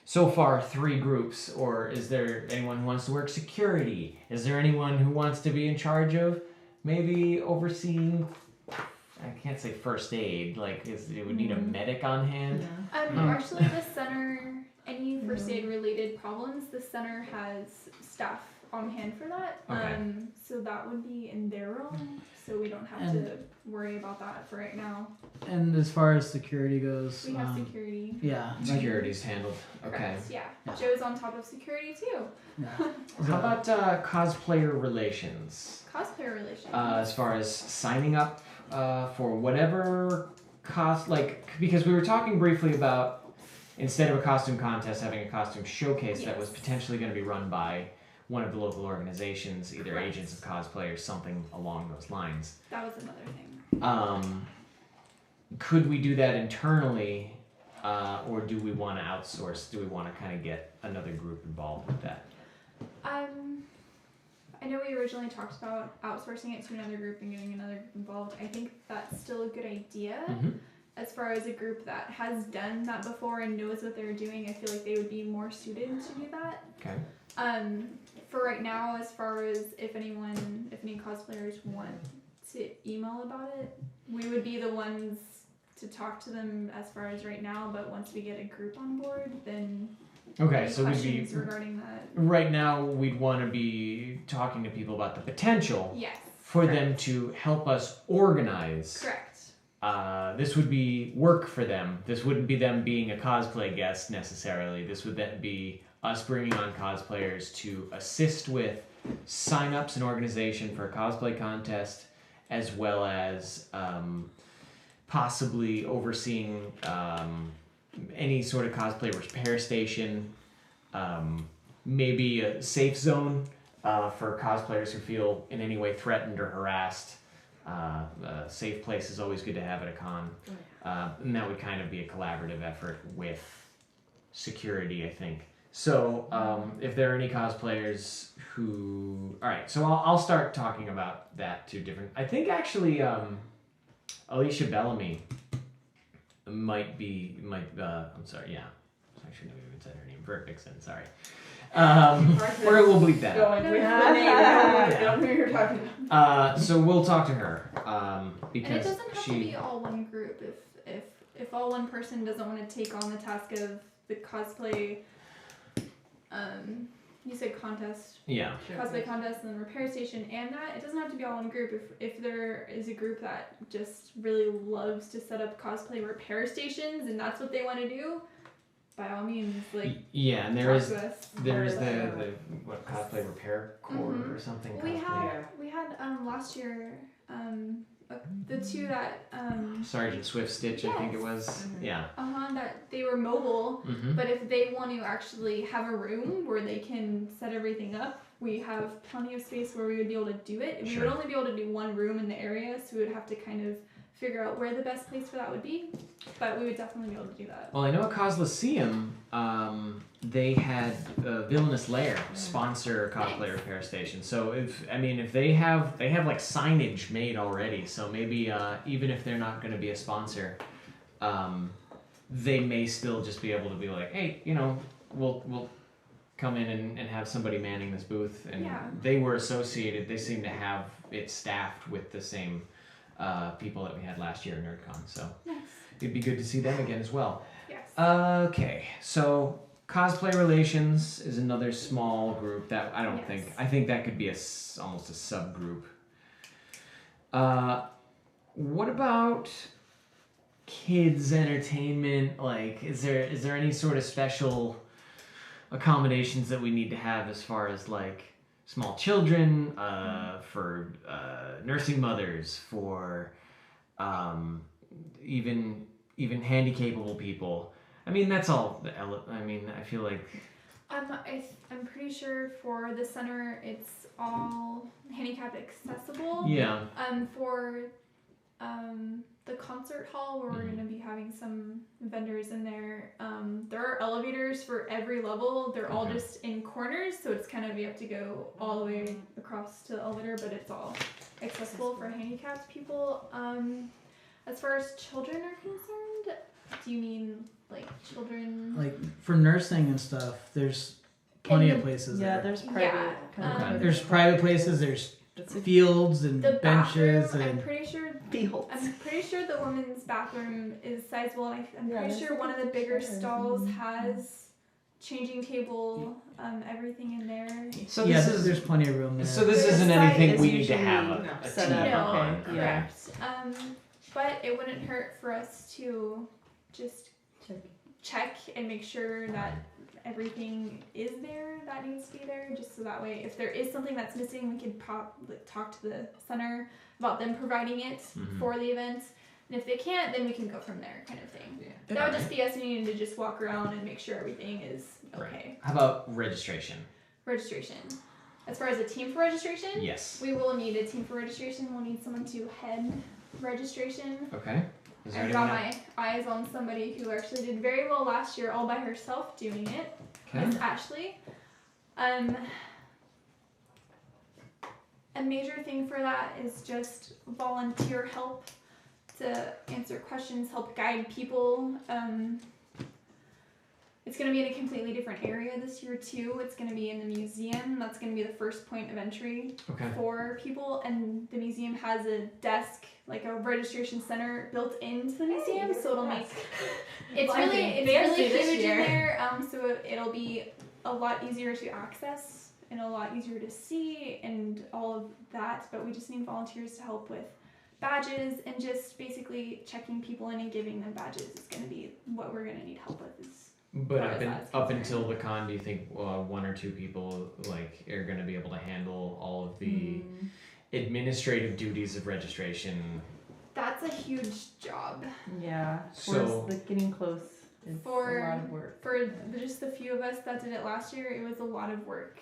so far 3 groups? Or is there anyone who wants to work security? Is there anyone who wants to be in charge of maybe overseeing, I can't say first aid, like it would need a medic on hand? Actually, the center, any first aid related problems, the center has staff on hand for that. Okay. So that would be in their realm, so we don't have to worry about that for right now. And as far as security goes, We have security. yeah, like- Security's handled. Okay. Correct, yeah. Joe's on top of security too. yeah. How about cosplayer relations? Cosplayer relations. As far as signing up for whatever cost, like, because we were talking briefly about instead of a costume contest, having a costume showcase that was Yes. potentially going to be run by one of the local organizations, either Correct. agents of cosplayers, something along those lines. That was another thing. Could we do that internally, or do we want to outsource? Do we want to kind of get another group involved with that? I know we originally talked about outsourcing it to another group and getting another group involved. I think that's still a good idea. Mm-hmm. As far as a group that has done that before and knows what they're doing, I feel like they would be more suited to do that. Okay. For right now, as far as if any cosplayers want to email about it, we would be the ones to talk to them as far as right now, but once we get a group on board, then Okay, any so we'd be questions regarding that. right now. We'd want to be talking to people about the potential Yes. for correct. them to help us organize. Correct. This would be work for them. This wouldn't be them being a cosplay guest necessarily. This would then be us bringing on cosplayers to assist with sign-ups and organization for a cosplay contest, as well as possibly overseeing any sort of cosplay repair station, maybe a safe zone for cosplayers who feel in any way threatened or harassed. A safe place is always good to have at a con. And that would kind of be a collaborative effort with security, I think. So, if there are any cosplayers who... Alright, so I'll start talking about that to different... I think actually Alicia Bellamy might I'm sorry, yeah. I shouldn't have even said her name. Vert Vixen, sorry. Or we'll bleep that out. Going with the name. I don't know who you're talking about. So we'll talk to her because And it doesn't have she... to be all one group. If all one person doesn't want to take on the task of the cosplay. You said contest. Yeah. Cosplay contest and then repair station and that it doesn't have to be all in group. If there is a group that just really loves to set up cosplay repair stations and that's what they want to do, by all means, like Yeah, and talk to us. there's the what cosplay repair corps Mhm. or something. We Cosplay. had last year the two that Sergeant Swift Stitch, I think it Yes. was. Yeah. that they were mobile. Mm-hmm. But if they want to actually have a room where they can set everything up, we have plenty of space where we would be able to do it. We Sure. would only be able to do one room in the area, so we would have to kind of figure out where the best place for that would be. But we would definitely be able to do that. Well, I know at Coslyceum, they had Villainous Lair sponsor a cosplay Nice. repair station. So if they have like signage made already. So maybe even if they're not going to be a sponsor, they may still just be able to be like, hey, we'll come in and have somebody manning this booth. And Yeah. they were associated. They seem to have it staffed with the same people that we had last year at NerdCon. So Nice. it'd be good to see them again as well. Yes. Okay, so cosplay relations is another small group that I don't Yes. think. I think that could be almost a subgroup. What about kids entertainment? Like, is there any sort of special accommodations that we need to have as far as like small children, for nursing mothers, for even handicapable people? I mean, that's all. I mean, I feel like I'm pretty sure for the center it's all handicap accessible. yeah. For the concert hall where we're Mhm. going to be having some vendors in there, there are elevators for every level. They're all Okay. just in corners, so it's kind of you have to go all the way across to the elevator, but it's all accessible for handicapped people. As far as children are concerned, do you mean like children? Like for nursing and stuff, there's plenty In of places. Yeah, there. there's private. Yeah, kind of There's private places. There's It's a fields and The bathroom, benches I'm and pretty sure field. I'm pretty sure the women's bathroom is sizable, and I'm Yeah, pretty there's sure like one a of the bigger shower. stalls has changing table, everything in there. So yeah, this there's is plenty of room there. so this The isn't site anything is we need to usually have a set team up, on. okay, correct? yeah. Correct. But it wouldn't hurt for us to just check and make sure that everything is there that needs to be there, just so that way if there is something that's missing, we could talk to the center about them providing it Mhm. for the event. And if they can't, then we can go from there, kind of thing. Yeah. That would just be us needing to just walk around and make sure everything is okay. How about registration? Registration. As far as a team for registration, Yes. we will need a team for registration. We'll need someone to head registration. Okay. Is there I've got anyone else? my eyes on somebody who actually did very well last year all by herself doing it. Okay. Miss Ashley. A major thing for that is just volunteer help to answer questions, help guide people. It's going to be in a completely different area this year too. It's going to be in the museum. That's going to be the first point of entry Okay. for people, and the museum has a desk, like a registration center built into the museum, so it'll make it's Well, I really think it's fancy really this huge year. in there. So it'll be a lot easier to access and a lot easier to see and all of that. But we just need volunteers to help with badges and just basically checking people in and giving them badges is going to be what we're going to need help with. But far as that's up concerned. until the con, do you think one or two people like are going to be able to handle all of the administrative duties of registration? That's a huge job. Yeah. So- Whereas, like, getting close is For- a lot of work. For just the few of us that did it last year, it was a lot of work.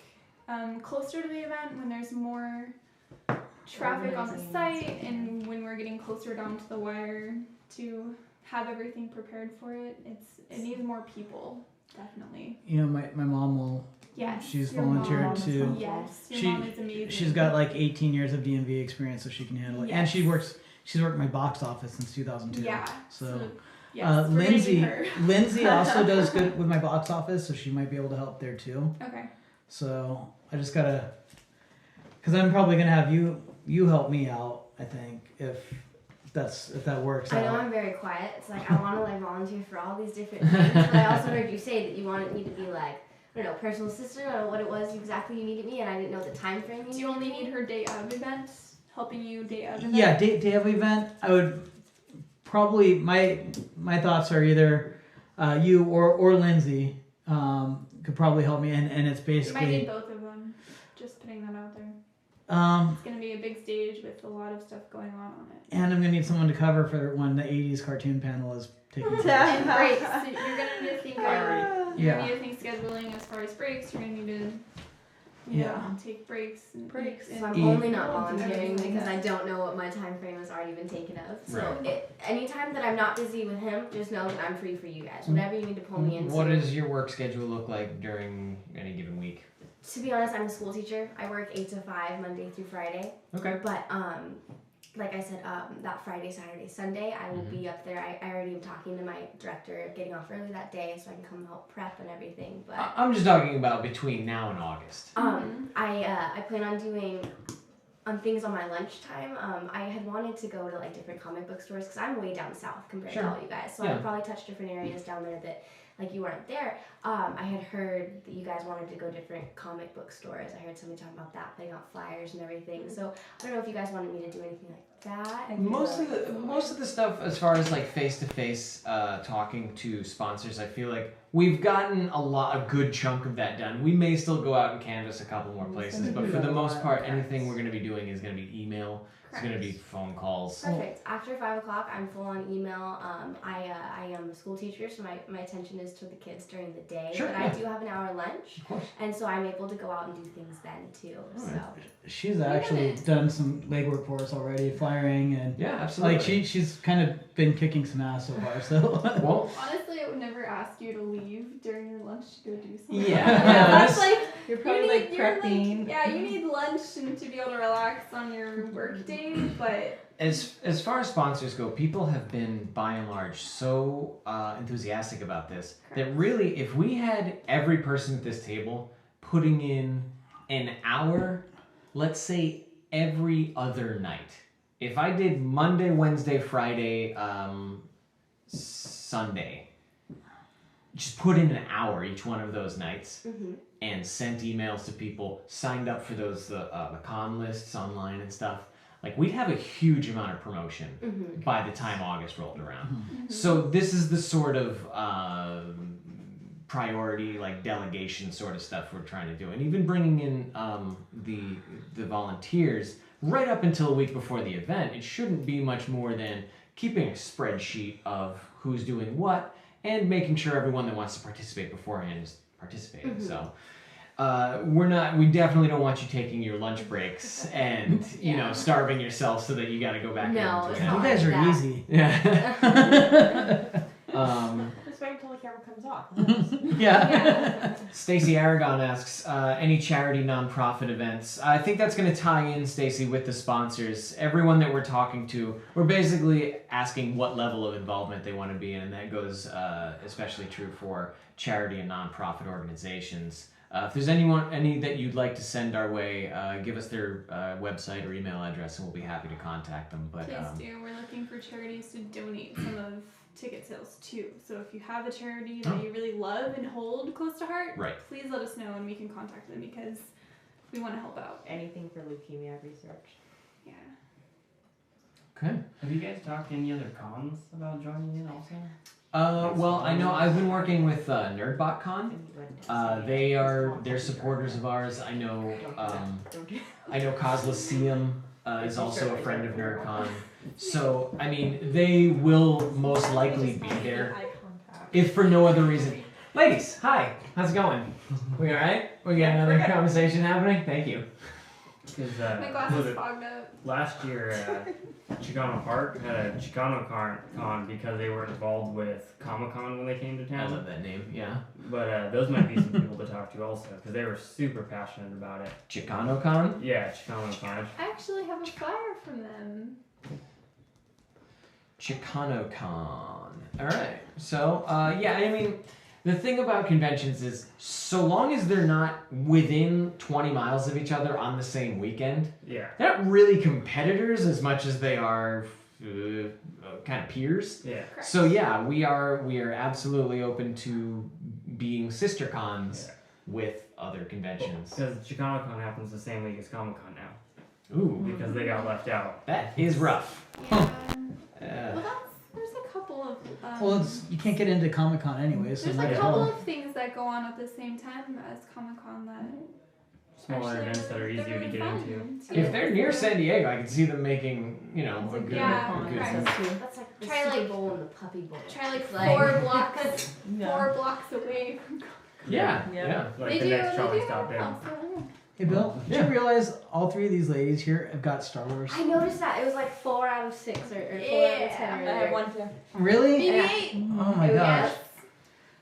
Closer to the event, when there's more traffic on the Organizing site and when we're getting closer down to the wire to have everything prepared for it, it needs more people, definitely. You know, my mom will. Yes. She's your volunteered mom. to. Yes, your She- mom is amazing. She's got like 18 years of DMV experience, so she can handle it. And Yes. she's worked in my box office since 2002. Yeah. So, yes, we're gonna need Lindsay her. Lindsay also does good with my box office, so she might be able to help there too. Okay. So I just gotta, because I'm probably gonna have you help me out. I think if if that works I know out. I'm very quiet. It's like I want to like volunteer for all these different things, but I also heard you say that you wanted me to be like, I don't know, personal assistant or what it was exactly you needed me, and I didn't know the time frame. Do you only need her day of events, helping you day of events? Yeah, day of event. I would probably my thoughts are either you or Lindsay could probably help me, and it's You might basically need both of them. Just putting that out there. It's gonna be a big stage with a lot of stuff going on it. and I'm gonna need someone to cover for when the '80s cartoon panel is taking place. And breaks. So you're gonna need to think. You're Yeah. gonna need to think scheduling as far as breaks. You're gonna need to. Take breaks. And So I'm E- only not volunteering because I don't know what my time frame is already been taken of. So anytime that I'm not busy with him, just know that I'm free for you guys. Whatever you need to pull me into. What does your work schedule look like during any given week? To be honest, I'm a school teacher. I work 8 to 5 Monday through Friday. Okay. But like I said, that Friday, Saturday, Sunday, I will be up there. I already am talking to my director of getting off early that day so I can come help prep and everything. But I'm just talking about between now and August. I plan on doing things on my lunchtime. I had wanted to go to like different comic book stores because I'm way down south compared to all you guys. So I would probably touch different areas down there that like you weren't there. I had heard that you guys wanted to go different comic book stores. I heard somebody talking about that, putting out flyers and everything. So I don't know if you guys wanted me to do anything like that. Most of the stuff as far as like face-to-face talking to sponsors, I feel like we've gotten a good chunk of that done. We may still go out and canvass a couple more places, but for the most part, anything we're going to be doing is going to be email. It's going to be phone calls. Perfect. After 5 o'clock, I'm full on email. I am a school teacher, so my attention is to the kids during the day. Sure, but yeah. I do have an hour lunch, Of course. and so I'm able to go out and do things then too. So She's actually done some legwork for us already, flyering and Yeah, absolutely. like she's kind of been kicking some ass so far. So Well, Honestly, I would never ask you to leave during your lunch to go do something. Yeah. That's this- like You're probably like prepping. you need lunch and to be able to relax on your work day, but as far as sponsors go, people have been by and large so enthusiastic about this that really, if we had every person at this table putting in an hour, let's say every other night. If I did Monday, Wednesday, Friday, Sunday, just put in an hour each one of those nights and sent emails to people, signed up for those the con lists online and stuff. Like, we'd have a huge amount of promotion by the time August rolled around. So this is the sort of priority, like delegation sort of stuff we're trying to do, and even bringing in the volunteers right up until a week before the event. It shouldn't be much more than keeping a spreadsheet of who's doing what and making sure everyone that wants to participate beforehand is participating. So. We definitely don't want you taking your lunch breaks and, you know, starving yourself so that you got to go back No, into it's it. not you guys like are that. easy. Yeah. Just wait until the camera comes off. Yeah. Stacy Aragon asks, any charity nonprofit events? I think that's going to tie in, Stacy, with the sponsors. Everyone that we're talking to, we're basically asking what level of involvement they want to be in, and that goes especially true for charity and nonprofit organizations. If there's any that you'd like to send our way, give us their website or email address, and we'll be happy to contact them. But please do. We're looking for charities to donate some of ticket sales too. So if you have a charity that you really love and hold close to heart, please let us know and we can contact them because we want to help out. Anything for leukemia research. Yeah. Okay. Have you guys talked to any other cons about joining in also? Well, I know I've been working with NerdBotCon. They're supporters of ours. I know Cosmoseum is also a friend of NerdCon. So I mean, they will most likely be there, if for no other reason. Ladies, hi. How's it going? We all right? We got another conversation happening. Thank you. Because My glasses fogged up. last year, Chicano Park had a Chicano con because they were involved with Comic Con when they came to I town. love that name. Yeah. But those might be some people to talk to also because they were super passionate about it. ChicanoCon. Yeah, Chicano Con. I actually have a flyer from them. ChicanoCon. All right. So, yeah, I mean, the thing about conventions is so long as they're not within 20 miles of each other on the same weekend, Yeah. they're not really competitors as much as they are kind of peers. Yeah. Correct. So yeah, we are absolutely open to being sister cons with other conventions. Because ChicanoCon happens the same week as Comic-Con now. Ooh, Because they got left out. that is rough. Yeah. Uh, Well, there's a couple of. Well, you can't get into Comic Con anyway, so There's might a as couple well. of things that go on at the same time as Comic Con that Smaller actually events that are they're easier to really get fun into. to- if they're near San Diego, I can see them making, you know, a good, Yeah, a good right. That's like the Try, Super like- Bowl and the Puppy Bowl. Try like Like- 4 blocks, Yeah. 4 blocks away from. Yeah, Yeah. yeah. Like They the do. next They trolley do stop there. well, so, yeah. Hey Bill, did Yeah. you realize all 3 of these ladies here have got Star Wars? I noticed that it was like 4 out of 6 or 4 out of 10. Yeah, Or I have one too. Really? BB-8. Oh my gosh! Yes.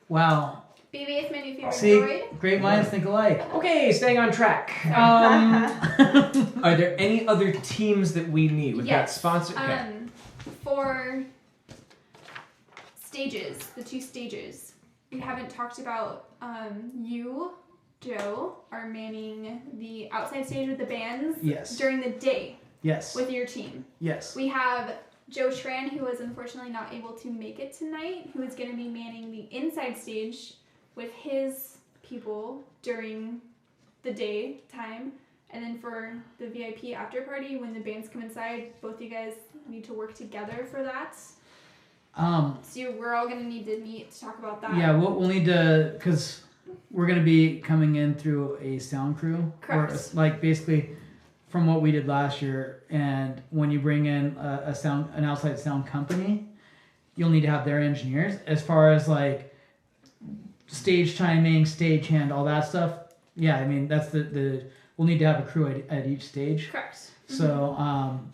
Wow. BB-8 is my new favorite See, droid. great minds think alike. Okay, staying on track. Are there any other teams that we need? We've got Yes. sponsor. Okay. For stages, the 2 stages, we haven't talked about. You, Joe, are manning the outside stage with the bands Yes. during the day Yes. with your team. Yes. We have Joe Schran, who was unfortunately not able to make it tonight, who is going to be manning the inside stage with his people during the day time. And then for the VIP after party, when the bands come inside, both you guys need to work together for that. So we're all going to need to meet to talk about that. Yeah, we'll need to, because we're going to be coming in through a sound crew. Correct. Or like basically from what we did last year. And when you bring in an outside sound company, you'll need to have their engineers. As far as like stage timing, stage hand, all that stuff. Yeah, I mean, that's we'll need to have a crew at each stage. Correct. So,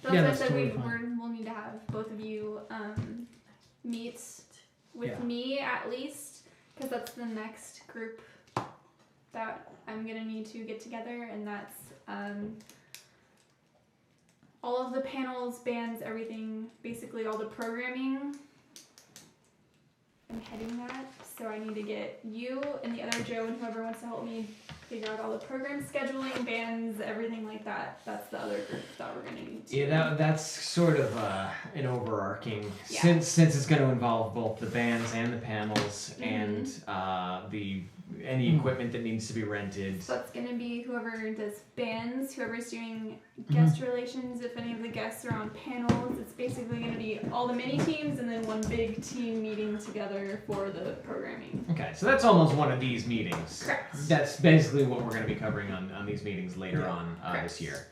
That's yeah, why I that's said totally fine. we'll need to have both of you meet with Yeah. me at least, because that's the next group that I'm gonna need to get together, and that's all of the panels, bands, everything, basically all the programming. I'm heading that, so I need to get you and the other Joe and whoever wants to help me figure out all the program scheduling, bands, everything like that. That's the other group that we're gonna need to. Yeah, that's sort of an overarching Yeah. since it's going to involve both the bands and the panels and any equipment that needs to be rented. So that's gonna be whoever does bands, whoever's doing guest relations, if any of the guests are on panels. It's basically gonna be all the mini teams and then one big team meeting together for the programming. Okay, so that's almost one of these meetings. Correct. That's basically what we're going to be covering on these meetings later Yeah. on Correct. this year.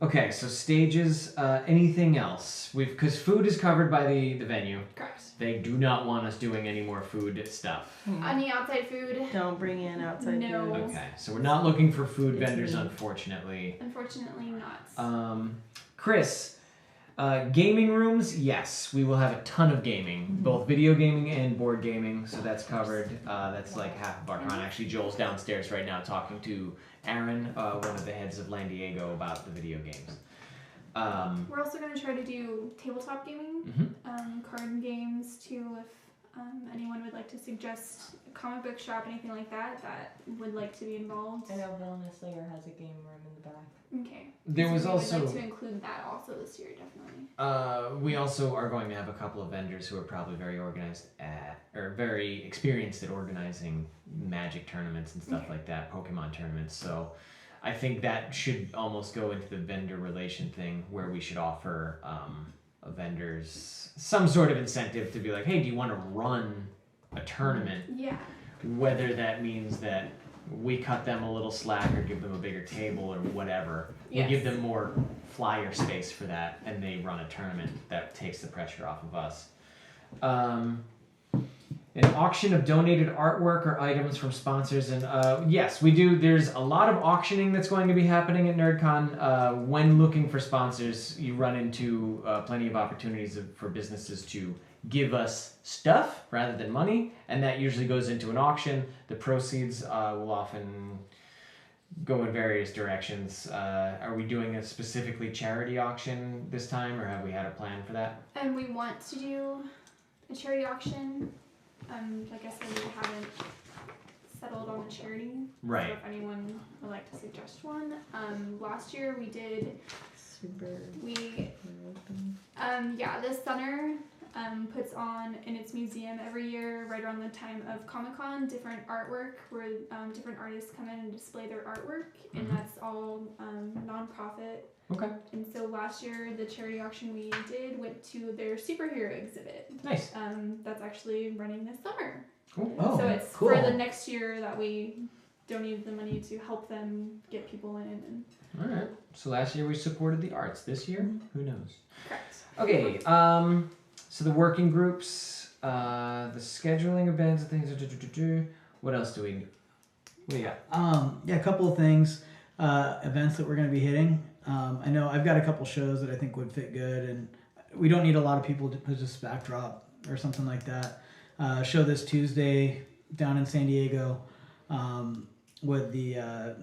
Okay, so stages. Anything else? Because food is covered by the venue. Correct. They do not want us doing any more food stuff. Any outside food? Don't bring in outside No. food. Okay, so we're not looking for food It's vendors, me. unfortunately. Unfortunately not. Chris, gaming rooms, yes, we will have a ton of gaming, both video gaming and board gaming, so that's covered. That's like half of our con. Actually, Joel's downstairs right now talking to Aaron, one of the heads of Lan Diego, about the video games. We're also gonna try to do tabletop gaming, card games too. If anyone would like to suggest a comic book shop, anything like that, that would like to be involved. I know Villainous Slayer has a game room in the back. Okay. There So was we also. would like to include that also this year, definitely. We also are going to have a couple of vendors who are probably very organized or very experienced at organizing Magic tournaments and stuff like that, Pokemon tournaments. So I think that should almost go into the vendor relation thing where we should offer vendors some sort of incentive to be like, hey, do you want to run a tournament? Yeah. Whether that means that we cut them a little slack or give them a bigger table or whatever. We Yes. give them more flyer space for that, and they run a tournament that takes the pressure off of us. An auction of donated artwork or items from sponsors, and yes, we do. There's a lot of auctioning that's going to be happening at NerdCon. When looking for sponsors, you run into plenty of opportunities for businesses to give us stuff rather than money, and that usually goes into an auction. The proceeds will often go in various directions. Are we doing a specifically charity auction this time, or have we had a plan for that? And we want to do a charity auction. Like I said, we haven't settled on a charity. Right. So if anyone would like to suggest one. Last year we did. We Yeah, the center puts on in its museum every year, right around the time of Comic-Con, different artwork where different artists come in and display their artwork, and that's all non-profit. Okay. And so last year, the charity auction we did went to their superhero exhibit. Nice. That's actually running this summer. Cool. Oh, So it's cool. for the next year that we donated the money to help them get people in. And All right. So last year we supported the arts. This year, who knows? correct. Okay. So the working groups, the scheduling events, and things. What else do we? What do you got? Yeah, a couple of things. Events that we're going to be hitting. I know I've got a couple shows that I think would fit good, and we don't need a lot of people to just backdrop or something like that. Show this Tuesday down in San Diego with the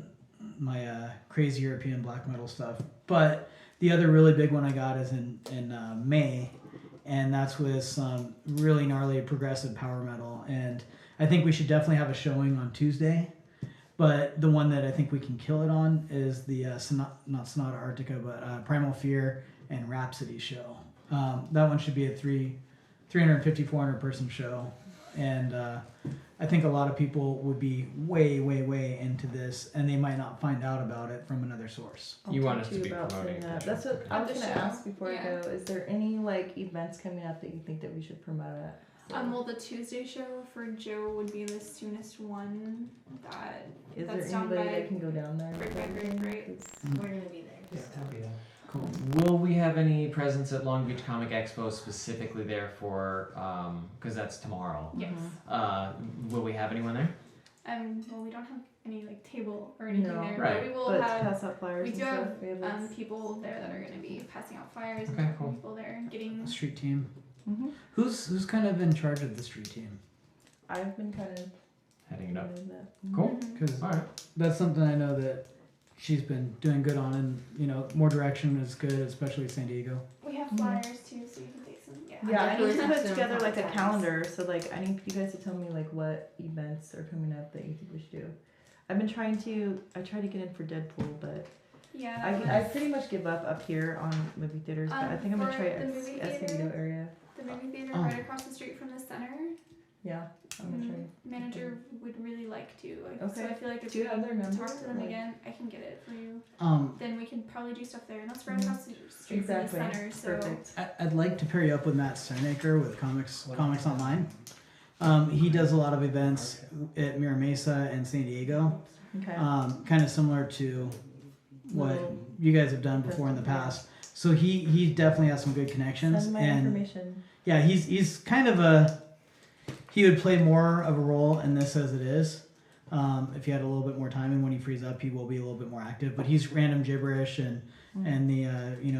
my crazy European black metal stuff. But the other really big one I got is in May, and that's with some really gnarly progressive power metal. And I think we should definitely have a showing on Tuesday. But the one that I think we can kill it on is the not Sonata Arctica, but Primal Fear and Rhapsody show. That one should be a 350, 400 person show. And I think a lot of people would be way, way, way into this, and they might not find out about it from another source. You want talk us to be about promoting that. that. That's what I was The gonna show. ask before Yeah. I go. Is there any like events coming up that you think that we should promote at? Well, the Tuesday show for Joe would be the soonest one. That Is that's there down anybody by that can go down there? Right. We're gonna be there. Cool. Will we have any presence at Long Beach Comic Expo specifically there for? Because that's tomorrow. Yes. Will we have anyone there? Well, we don't have any like table or anything No. there, Right. but we will But have. pass out flyers We and do stuff. have We have people there that are going to be passing out flyers Okay, and talking cool. to people there, getting. Street team. Mhm. Who's kind of in charge of the street team? I've been kind of Heading it up. doing that. Cool. Mhm. Because All right. that's something I know that she's been doing good on, and more direction is good, especially San Diego. We have Mhm. flyers too, so you can take some. Yeah, I I need definitely to have put some together like a contacts. calendar. So like, I need you guys to tell me like what events are coming up that you think we should do. I've been trying to. I tried to get in for Deadpool, but Yeah. I pretty much give up here on movie theaters. But I think I'm gonna For try the it movie Escondido theater? area. The movie theater Oh. right across the street from the center. Yeah, I'm gonna try. Manager would really like to. So Okay. I feel like if Do you we have their number? talk to them Like- again, I can get it for you. Um, Then we can probably do stuff there, and that's right across the street Exactly. from the center. So Perfect. I'd like to pair you up with Matt Sternacre with Comics Online. He does a lot of events at Mira Mesa and San Diego, Okay. kind of similar to what Little- you guys have done before in the past. So he definitely has some good connections, Send my and information. yeah, he's kind of he would play more of a role in this as it is. If he had a little bit more time, and when he frees up, he will be a little bit more active. But he's random gibberish and the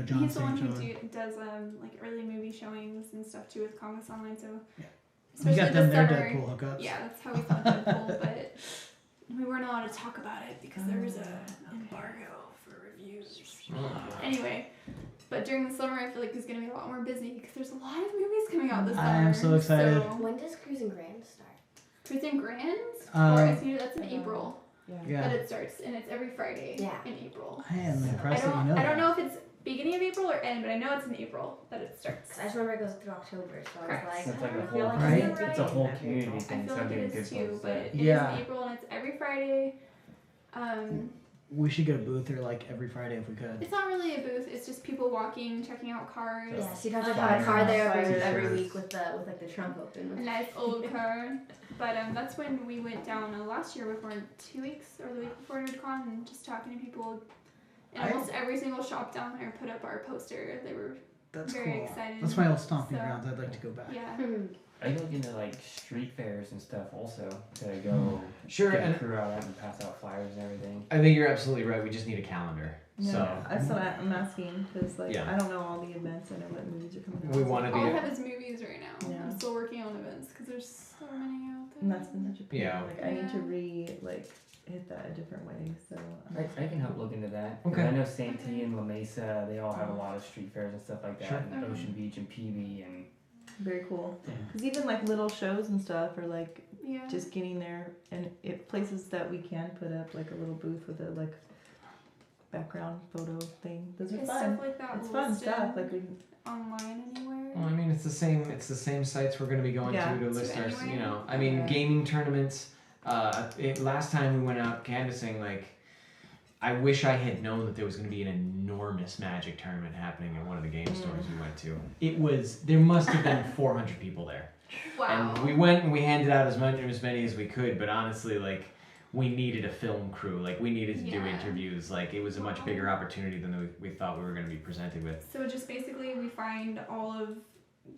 John he's the one St. who John. does like early movie showings and stuff too with Comics Online. So Yeah. especially You got them this their summer, Deadpool hookups. yeah, that's how we found Deadpool. But we weren't allowed to talk about it because there was a embargo for reviews. Anyway, but during the summer, I feel like it's gonna be a lot more busy because there's a lot of movies coming out this summer. I am so excited. So, When does Cruising Grand start? Cruising Grand, Um, or that's in April Yeah, that it starts, and it's every Friday Yeah. in April. I am I impressed that you know I that. don't know if it's beginning of April or end, but I know it's in April that it starts. 'Cause I just remember it goes through October, so I Correct. was like, It's like I a don't whole, feel like Right? it's it's a right. whole community I thing, feel so like it'd it be a is good too, place but to. it Yeah. is in April and it's every Friday. We should get a booth there like every Friday if we could. It's not really a booth; it's just people walking, checking out cars. Yeah, so you'd have to Um, have a car there flyers. every week with like the trunk open. A nice old car. But that's when we went down last year before 2 weeks or the week before NerdCon and just talking to people. And almost every single shop down there put up our poster. They were That's very cool. excited. That's my old stomping So- grounds. I'd like to go back. Yeah. Are you looking to like street fairs and stuff also to go Sure, get and a crew out and pass out flyers and everything? I think you're absolutely right. We just need a calendar. Yeah, So that's what I'm asking because like Yeah. I don't know all the events. I know what movies are coming out. we want to All I be. have is movies right now. Yeah. I'm still working on events because there's so many out there. And that's been such a pain. Yeah. Like I need to Yeah. hit that a different way. So I can help look into that. 'Cause Okay. I know St. T and La Mesa, they all have a lot of street fairs and stuff like that. Sure. And Okay. Ocean Beach and PB and very cool. Yeah. Because even like little shows and stuff are like Yeah. just getting there and places that we can put up like a little booth with a like background photo thing. Those are Is fun. stuff like that It's fun listed stuff. Like we can, online anywhere? Well, I mean, it's the same sites we're going to be going Yeah. to list our, anyway. you know, I mean, Yeah. gaming tournaments. Last time we went out canvassing, like, I wish I had known that there was going to be an enormous Magic tournament happening at one of the game stores we went to. There must have been 400 people there. Wow. And we went and we handed out as many as we could, but honestly, like, we needed a film crew. Like, we needed to do Yeah. interviews. Like, it was a much bigger opportunity than we thought we were going to be presented with. So just basically we find all of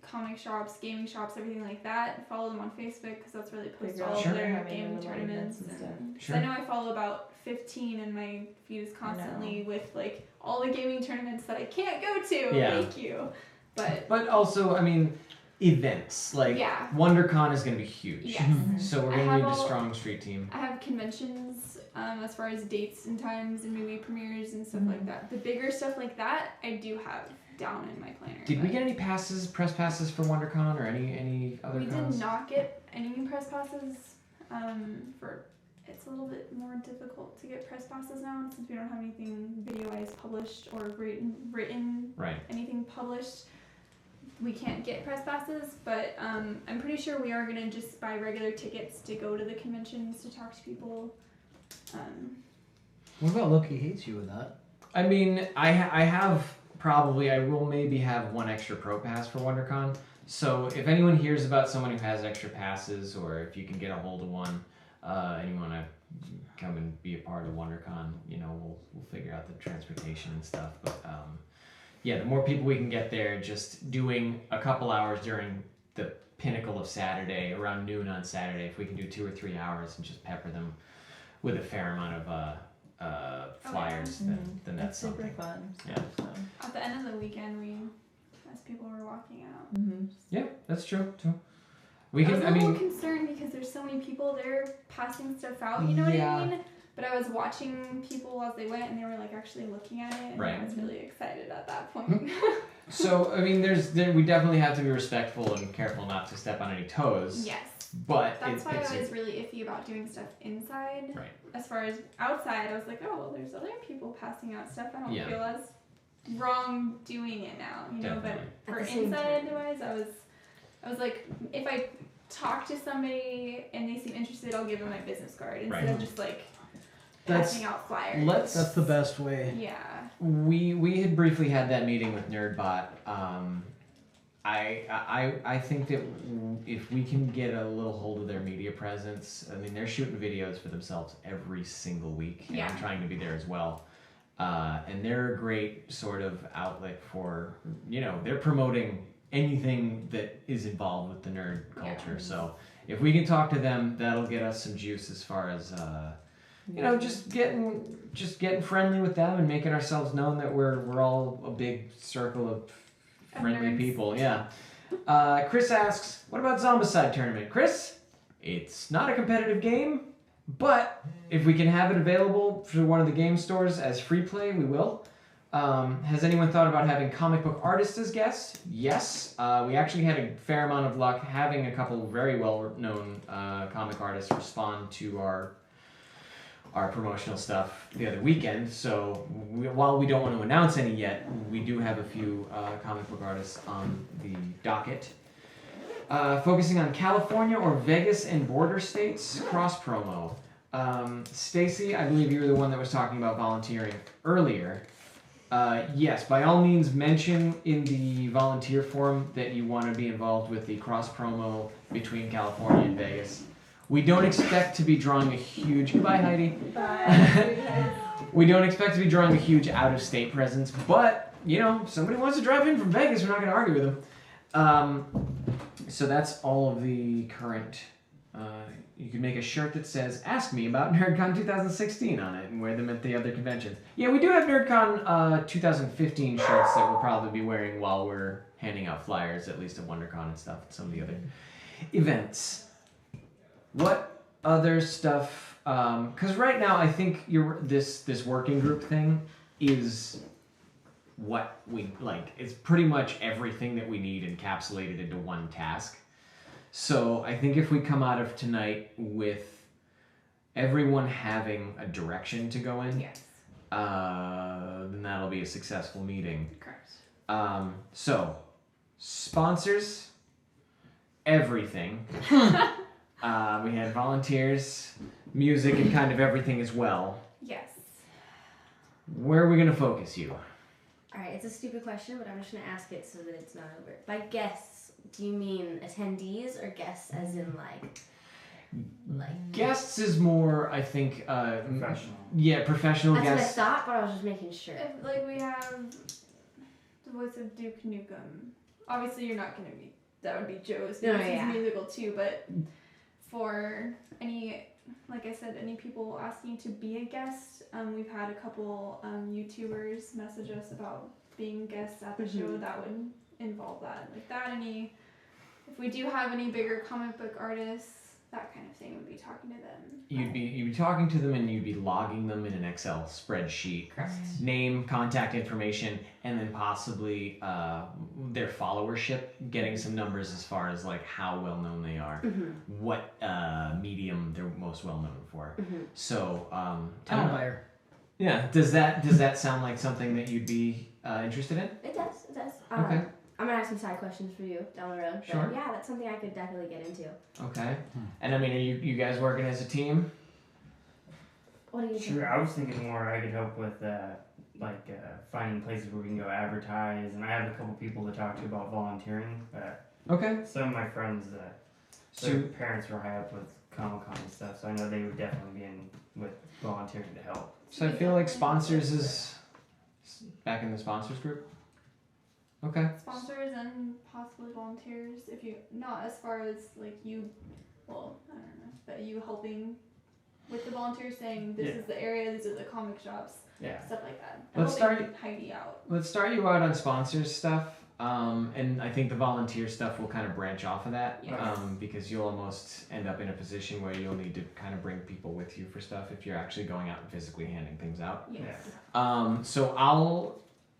comic shops, gaming shops, everything like that. Follow them on Facebook because that's where they post Figure all out of Sure. their having gaming them at tournaments. events and stuff. And, 'cause Sure. I know I follow about 15 and my feed is constantly with like all the gaming tournaments that I can't go to. Yeah. Thank you. But also, I mean, events. Like, yeah. WonderCon is going to be huge. Yes. So we're I going to have need a all- strong street team. I have conventions as far as dates and times and movie premieres and stuff Mhm. like that. The bigger stuff like that, I do have down in my planner. Did we but get any press passes for WonderCon or any other we cons? did not get any press passes. For it's a little bit more difficult to get press passes now since we don't have anything video-wise published or written Right. anything published. We can't get press passes, but I'm pretty sure we are gonna just buy regular tickets to go to the conventions to talk to people. What about Loki hates you with that? I mean, I will maybe have one extra pro pass for WonderCon. So if anyone hears about someone who has extra passes, or if you can get a hold of one, and you want to come and be a part of WonderCon, you know, we'll figure out the transportation and stuff. But yeah, the more people we can get there, just doing a couple hours during the pinnacle of Saturday, around noon on Saturday, if we can do 2 or 3 hours and just pepper them with a fair amount of flyers, then that's super something. fun. Yeah. So. At the end of the weekend, as people were walking out. Mm-hmm. Yeah, that's true too. We I was can. a I little mean, concerned because there's so many people there passing stuff out. You know Yeah. what I mean? But I was watching people as they went, and they were like actually looking at it, and Right. I was really excited at that point. so I mean, we definitely have to be respectful and careful not to step on any toes. Yes. But That's why it's I was really iffy about doing stuff inside. Right. As far as outside, I was like, oh, well, there's other people passing out stuff. I don't Yeah. feel as wrong doing it now, you know. Definitely. But for At the same inside wise, I was like, if I talk to somebody and they seem interested, I'll give them my business card instead Right. of just like That's- passing out flyers. That's the best way. Yeah. We had briefly had that meeting with NerdBot. I think that if we can get a little hold of their media presence, I mean, they're shooting videos for themselves every single week, and I'm Yeah. trying to be there as well. And they're a great sort of outlet for, you know, they're promoting anything that is involved with the nerd culture. Yeah. So if we can talk to them, that'll get us some juice as far as you know, just getting friendly with them and making ourselves known that we're all a big circle of friendly nerds. people. Yeah. Chris asks, "What about Zombicide tournament?" Chris, it's not a competitive game, but if we can have it available for one of the game stores as free play, we will. Has anyone thought about having comic book artists as guests? Yes. We actually had a fair amount of luck having a couple very well-known comic artists respond to our promotional stuff the other weekend. So while we don't want to announce any yet, we do have a few comic book artists on the docket. Focusing on California or Vegas and border states, cross promo. Stacy, I believe you were the one that was talking about volunteering earlier. Yes, by all means mention in the volunteer forum that you want to be involved with the cross promo between California and Vegas. We don't expect to be drawing a huge... Goodbye, Heidi. We don't expect to be drawing a huge out-of-state presence, but, you know, if somebody wants to drive in from Vegas, we're not going to argue with them. So that's all of the current... you can make a shirt that says, "Ask me about NerdCon 2016" on it and wear them at the other conventions. Yeah, we do have NerdCon 2015 shirts that we'll probably be wearing while we're handing out flyers, at least at WonderCon and stuff, and some of the other events. What other stuff? Because right now I think this working group thing is what we like. It's pretty much everything that we need encapsulated into one task. So I think if we come out of tonight with everyone having a direction to go in, Yes. then that'll be a successful meeting. Correct. So, sponsors, everything. We had volunteers, music, and kind of everything as well. Yes. Where are we going to focus you? Alright, it's a stupid question, but I'm just gonna ask it so that it's not over. By guests, do you mean attendees or guests as in like Guests is more, I think, Professional. yeah, professional That's what I guests. thought, but I was just making sure. If, like, we have the voice of Duke Nukem. Obviously, you're not gonna be. That would be Joe's No, because he's yeah. musical too. But for any, like I said, any people asking to be a guest, we've had a couple YouTubers message us about being guests at the show. That would involve that, like that. If we do have any bigger comic book artists, that kind of thing, would be talking to them. You'd be talking to them and you'd be logging them in an Excel spreadsheet. Correct. Name, contact information, and then possibly their followership, getting some numbers as far as like how well known they are, what medium they're most well known for. So I don't Town know. buyer. Yeah, does that sound like something that you'd be interested in? It does. Okay. I'm gonna have some side questions for you down the road. Sure. But yeah, that's something I could definitely get into. Okay. And I mean, are you guys working as a team? What do you think? Sure, I was thinking more I could help with finding places where we can go advertise, and I have a couple people to talk to about volunteering. But Okay. some of my friends, their parents were high up with Comic-Con and stuff, so I know they would definitely be in with volunteering to help. So I feel like sponsors is back in the sponsors group. Okay. Sponsors and possibly volunteers, if you not as far as like you, well, I don't know, but you helping with the volunteers, saying this is the area, these are the comic shops, Yeah. stuff like that. Let's Helping Heidi out. Let's start you out on sponsors stuff. And I think the volunteer stuff will kind of branch off of that. Yes. Because you'll almost end up in a position where you'll need to kind of bring people with you for stuff if you're actually going out and physically handing things out. Yes. So I'll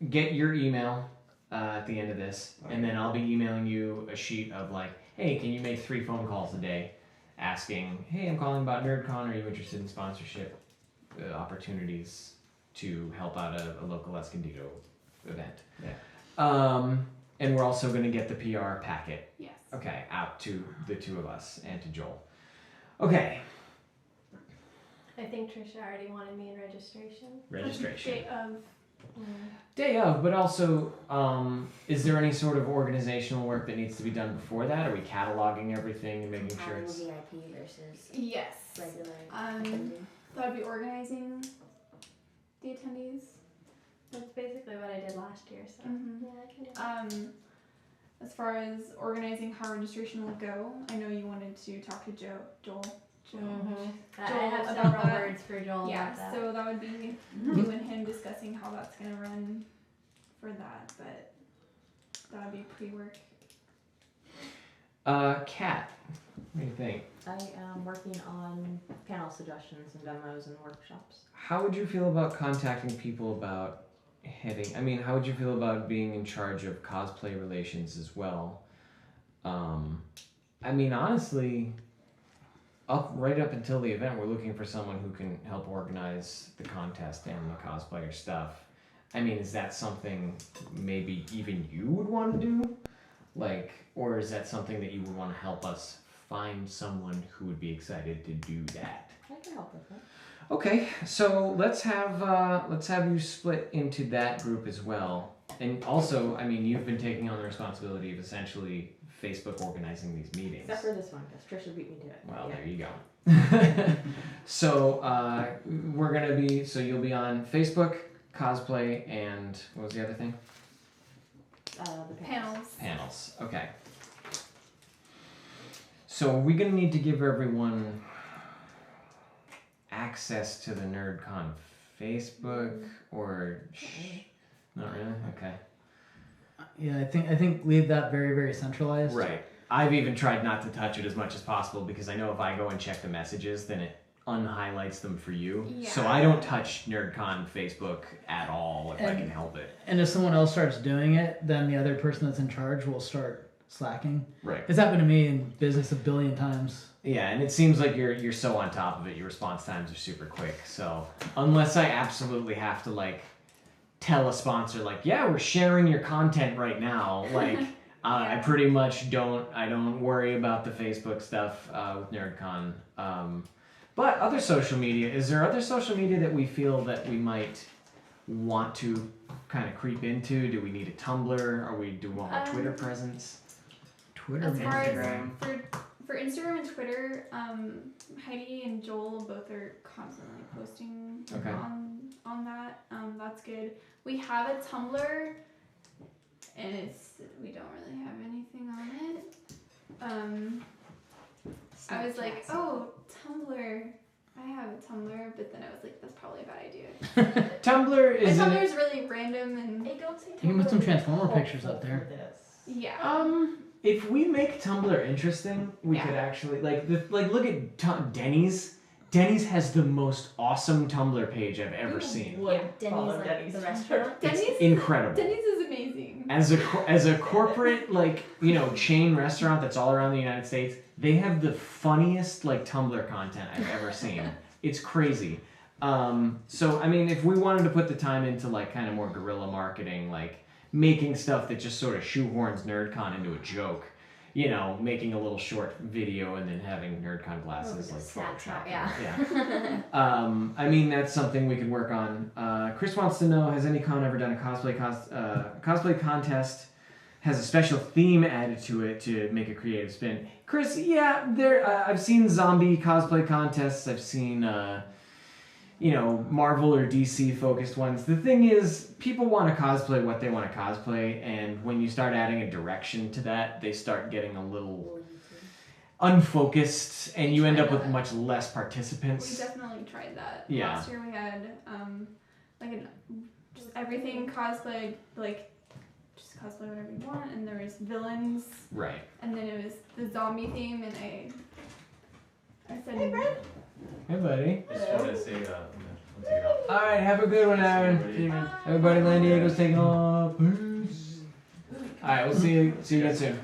get your email at the end of this, and then I'll be emailing you a sheet of like, hey, can you make 3 phone calls a day asking, hey, I'm calling about NerdCon, are you interested in sponsorship opportunities to help out a local Escondido event? Yeah. And we're also going to get the PR packet, Yes. okay, out to the 2 of us and to Joel. Okay, I think Trisha already wanted me in registration. registration. Date of. Day of, but also, is there any sort of organizational work that needs to be done before that? Are we cataloging everything and making sure Having it's... VIP versus Yes. regular Um, attending? That would be organizing the attendees. That's basically what I did last year, so Mhm. yeah, I can do that. As far as organizing how registration will go, I know you wanted to talk to Joel. I Joel have about several that. words for Joel Yeah, about that. so that would be you and him discussing how that's gonna run for that, but that would be pre-work. Kat, what do you think? I am working on panel suggestions and demos and workshops. How would you feel about contacting people about heading... I mean, how would you feel about being in charge of cosplay relations as well? I mean, honestly... right up until the event, we're looking for someone who can help organize the contest and the cosplayer stuff. I mean, is that something maybe even you would want to do? Like, or is that something that you would want to help us find someone who would be excited to do that? I can help with that. Okay, so let's have you split into that group as well. And also, I mean, you've been taking on the responsibility of essentially Facebook organizing these meetings. Except for this one, because Trisha beat me to it. Well, Yeah. there you go. So we're gonna be. So you'll be on Facebook, cosplay, and what was the other thing? The Panels. Panels. Okay. So are we gonna need to give everyone access to the NerdCon Facebook, or not really? Okay. Yeah, I think leave that very, very centralized. Right. I've even tried not to touch it as much as possible because I know if I go and check the messages, then it unhighlights them for you. So Yeah. I don't touch NerdCon Facebook at all if I can help it. And if someone else starts doing it, then the other person that's in charge will start slacking. Right. It's happened to me in business a billion times. Yeah, and it seems like you're so on top of it. Your response times are super quick. So unless I absolutely have to like tell a sponsor like, yeah, we're sharing your content right now, like I pretty much don't worry about the Facebook stuff with NerdCon. But other social media, is there other social media that we feel that we might want to kind of creep into? Do we need a Tumblr? Do we want a Twitter presence? Twitter, As far Instagram. as for Instagram and Twitter, Heidi and Joel both are constantly posting Okay. on that. That's good. We have a Tumblr, and we don't really have anything on it. I was like, oh, Tumblr. I have a Tumblr, but then I was like, that's probably a bad idea. Tumblr My is Tumblr is really random and Hey, don't say You can put some Tumblr. Transformer pictures up there. For this. yeah. If we make Tumblr interesting, we could actually look at Denny's. Denny's has the most awesome Tumblr page I've ever seen. Denny's, like the restaurant. It's Denny's incredible. Denny's is amazing. As a corporate chain restaurant that's all around the United States, they have the funniest Tumblr content I've ever seen. It's crazy. So I mean, if we wanted to put the time into kind of more guerrilla marketing, making stuff that just sort of shoehorns NerdCon into a joke, making a little short video and then having NerdCon glasses Snapchat, Photoshop. yeah. I mean, that's something we could work on. Chris wants to know, has any con ever done a cosplay contest? Has a special theme added to it to make a creative spin? Chris, yeah, I've seen zombie cosplay contests. I've seen Marvel or DC focused ones. The thing is, people want to cosplay what they want to cosplay, and when you start adding a direction to that, they start getting a little unfocused, and you end up with much less We participants. definitely tried that. Yeah. Last year we had just everything cosplayed, just cosplay whatever you want, and there was villains, Right. and then it was the zombie theme, and I said, Hey, Brent. Hey, buddy. Just wanted to say, I'm gonna take it off. All right, have a good one, Aaron. Everybody, Lan Diego's taking off. Peace. All right, we'll see you again soon.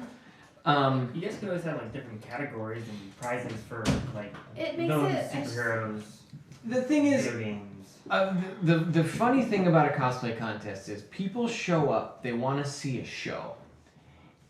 You guys could always have different categories and prizes for it makes villains, it superheroes, The thing is, video games. the funny thing about a cosplay contest is people show up, they want to see a show,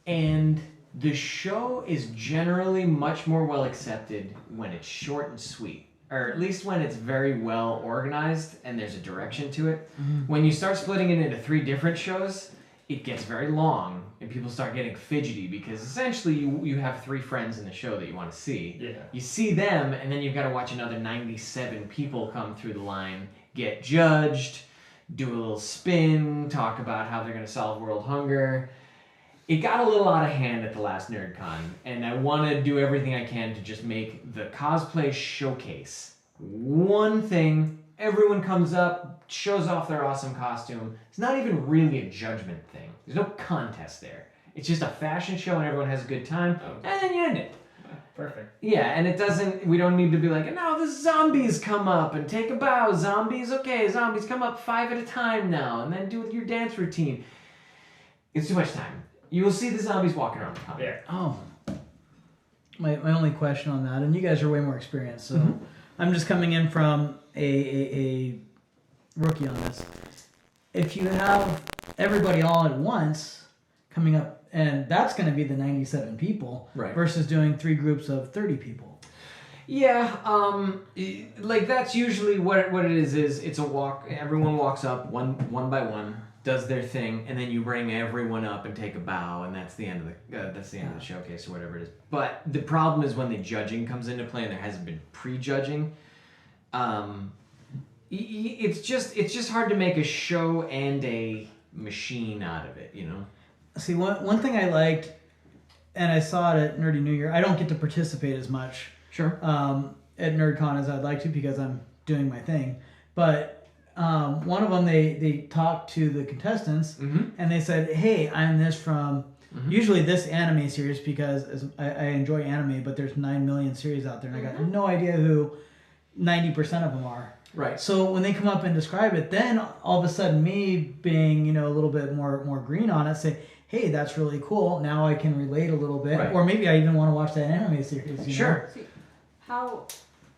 and the show is generally much more well accepted when it's short and sweet, or at least when it's very well organized and there's a direction to it. When you start splitting it into 3 different shows, it gets very long and people start getting fidgety because essentially you have 3 friends in the show that you want to see. Yeah. You see them, and then you've got to watch another 97 people come through the line, get judged, do a little spin, talk about how they're going to solve world hunger. It got a little out of hand at the last NerdCon, and I want to do everything I can to just make the cosplay showcase one thing. Everyone comes up, shows off their awesome costume. It's not even really a judgment thing. There's no contest there. It's just a fashion show, and everyone has a good time, and then you end it. Perfect. Yeah, and we don't need to be like, now the zombies come up and take a bow. Zombies, okay, zombies come up 5 at a time now, and then do your dance routine. It's too much time. You will see the zombies walking around the con. Yeah. Oh. My only question on that, and you guys are way more experienced, so I'm just coming in from a rookie on this. If you have everybody all at once coming up, and that's going to be the 97 people, Right. versus doing 3 groups of 30 people. Yeah, that's usually what it is it's a walk. Everyone walks up one by one, does their thing, and then you bring everyone up and take a bow, and that's the end of the showcase or whatever it is. But the problem is when the judging comes into play and there hasn't been pre-judging. It's just hard to make a show and a machine out of it, See, one thing I liked, and I saw it at Nerdy New Year, I don't get to participate as much Sure. at NerdCon as I'd like to because I'm doing my thing. But one of them, they talked to the contestants, and they said, hey, I'm this from usually this anime series because I enjoy anime, but there's 9 million series out there, and I got no idea who 90% of them are. Right. So when they come up and describe it, then all of a sudden me being, a little bit more green on it, say, hey, that's really cool. Now I can relate a little bit. Right. Or maybe I even want to watch that anime series. Sure. How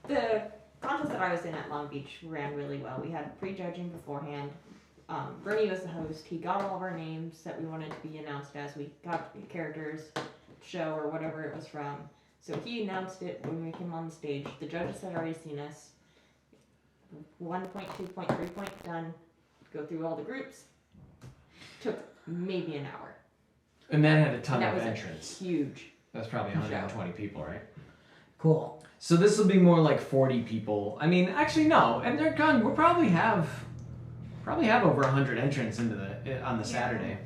the contest that I was in at Long Beach ran really well. We had prejudging beforehand. Bernie was the host. He got all of our names that we wanted to be announced as. We got characters, show, or whatever it was from. So he announced it when we came on the stage. The judges had already seen us. 1 point, 2 point, 3 point, done. Go through all the groups. Took maybe an hour. And that had a ton That of was entrants. Huge. That's probably 120 people, right? Cool. So this will be more like 40 people. I mean, actually no. And they're gone. We'll probably have over 100 entrants into on the Saturday.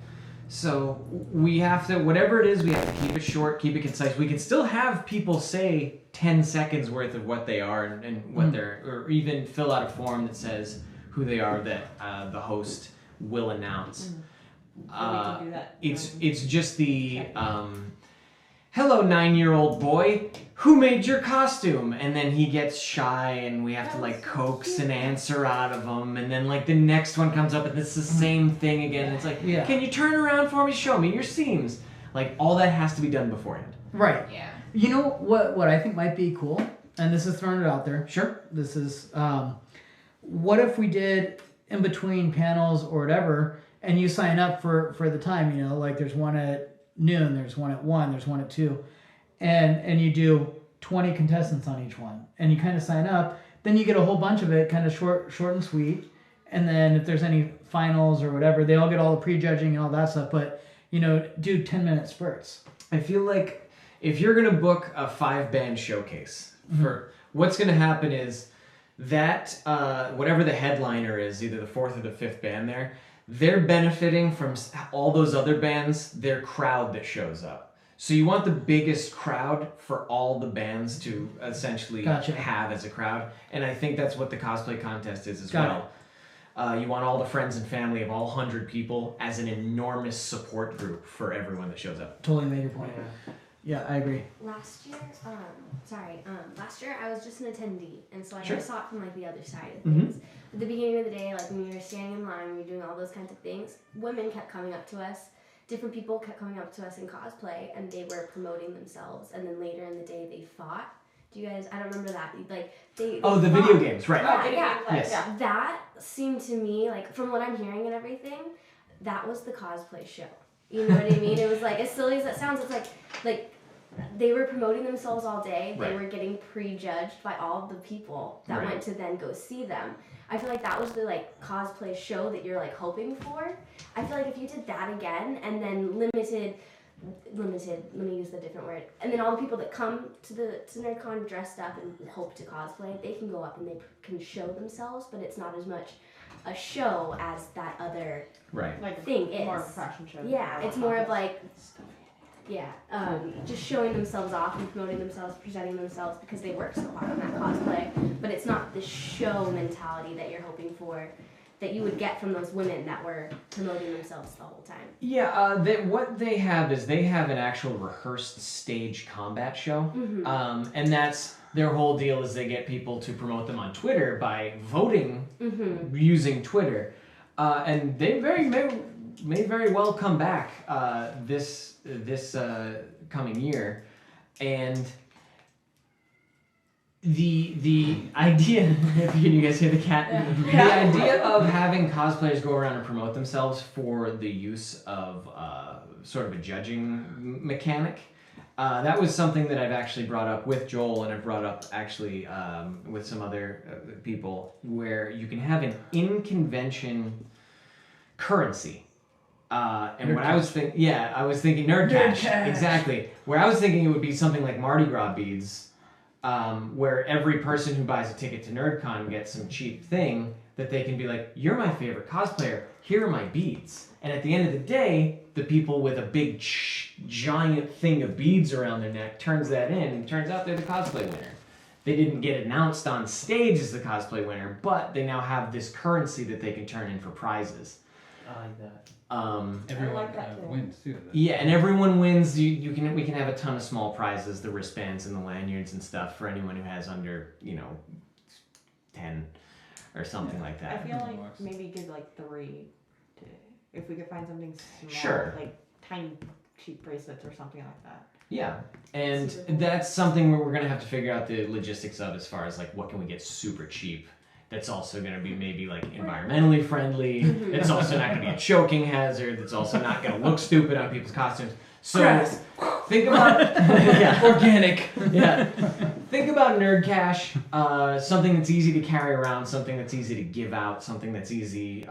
So we have to, whatever it is, we have to keep it short, keep it concise. We can still have people say 10 seconds worth of what they are and what they're, or even fill out a form that says who they are that the host will announce. We can do that. It's just the hello 9-year-old boy, who made your costume? And then he gets shy and we have to like coax an answer out of him, and then like the next one comes up and it's the same thing again. It's like, can you turn around for me, show me your seams? Like all that has to be done beforehand. Right. Yeah. You know what I think might be cool, and this is throwing it out there. Sure. This is what if we did in between panels or whatever, and you sign up for the time, like there's one at noon, there's one at 1, there's one at 2, and you do 20 contestants on each one, and you kind of sign up, then you get a whole bunch of it kind of short and sweet, and then if there's any finals or whatever, they all get all the prejudging and all that stuff, but do 10-minute spurts. I feel like if you're gonna book a 5-band showcase, for what's gonna happen is that whatever the headliner is, either the 4th or the 5th band there, they're benefiting from all those other bands, their crowd that shows up. So you want the biggest crowd for all the bands to essentially have as a crowd. And I think that's what the cosplay contest is as well. You want all the friends and family of all 100 people as an enormous support group for everyone that shows up. Totally made your point. Yeah, I agree. Last year I was just an attendee, and so I Sure. never saw it from like the other side of Mhm. things. At the beginning of the day, like when we were standing in line, we were doing all those kinds of things. Women kept coming up to us. Different people kept coming up to us in cosplay, and they were promoting themselves. And then later in the day, they fought. Do you guys? I don't remember that. Like they. Oh, the fought. video games, right? Yeah. Yes. That seemed to me like, from what I'm hearing and everything, that was the cosplay show. You know what I mean? It was like, as silly as that sounds, it's like they were promoting themselves all day. They were getting prejudged by all the people that went to then go see them. I feel like that was the like cosplay show that you're like hoping for. I feel like if you did that again and then limited, let me use the different word, and then all the people that come to NerdCon dressed up and hope to cosplay, they can go up and they can show themselves, but it's not as much a show as that other thing is. More of a fashion show. Yeah, it's more of like, just showing themselves off and promoting themselves, presenting themselves because they work so hard on that cosplay. But it's not the show mentality that you're hoping for, that you would get from those women that were promoting themselves the whole time. Yeah, what they have is they have an actual rehearsed stage combat show. And that's their whole deal, is they get people to promote them on Twitter by voting using Twitter. And they may very well come back this coming year, and the idea, if you guys hear the cat, the idea of having cosplayers go around and promote themselves for the use of sort of a judging mechanic, that was something that I've actually brought up with Joel, and I've brought up actually with some other people, where you can have an in-convention currency. And what I was thinking, I was thinking Nerd Cash. Exactly. Where I was thinking it would be something like Mardi Gras beads, where every person who buys a ticket to NerdCon gets some cheap thing that they can be like, you're my favorite cosplayer, here are my beads. And at the end of the day, the people with a big giant thing of beads around their neck turns that in, and turns out they're the cosplay winner. They didn't get announced on stage as the cosplay winner, but they now have this currency that they can turn in for prizes. I like that. Everyone wins too. Yeah, and everyone wins. We can have a ton of small prizes, the wristbands and the lanyards and stuff for anyone who has under 10. or something like I that. feel like Works. maybe give like 3 to, if we could find something small, Sure. like tiny cheap bracelets or something like that. Yeah, and Super cool. that's something where we're gonna have to figure out the logistics of, as far as like what can we get super cheap. That's also gonna be maybe like environmentally friendly. It's also not gonna be a choking hazard. It's also not gonna look stupid on people's costumes. So Grass. think about yeah. Organic. Yeah. Think about Nerd Cash. Something that's easy to carry around, something that's easy to give out, something that's easy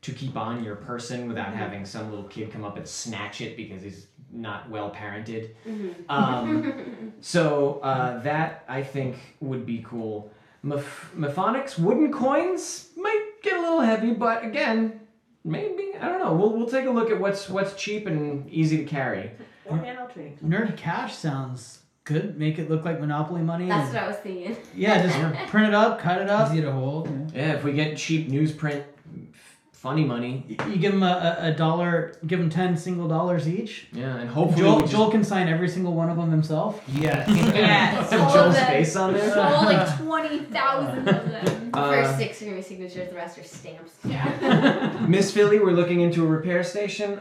to keep on your person without having some little kid come up and snatch it because he's not well parented. So that I think would be cool. Mephonics wooden coins might get a little heavy, but again, maybe I don't know. We'll take a look at what's cheap and easy to carry. Or handle trading. Nerd Cash sounds good. Make it look like Monopoly money. That's and- what I was thinking. Yeah, just print it up, cut it up. Easy to hold. Yeah. Yeah, if we get cheap newsprint, funny money. You give them a dollar, give them 10 single dollars each. Yeah, and hopefully we just Joel can sign every single one of them himself. Yeah. Yeah. put All of Joel's them. face on there. Oh, like 20,000 of them. The first 6 are gonna be signatures, the rest are stamps. Miss Philly, we're looking into a repair station.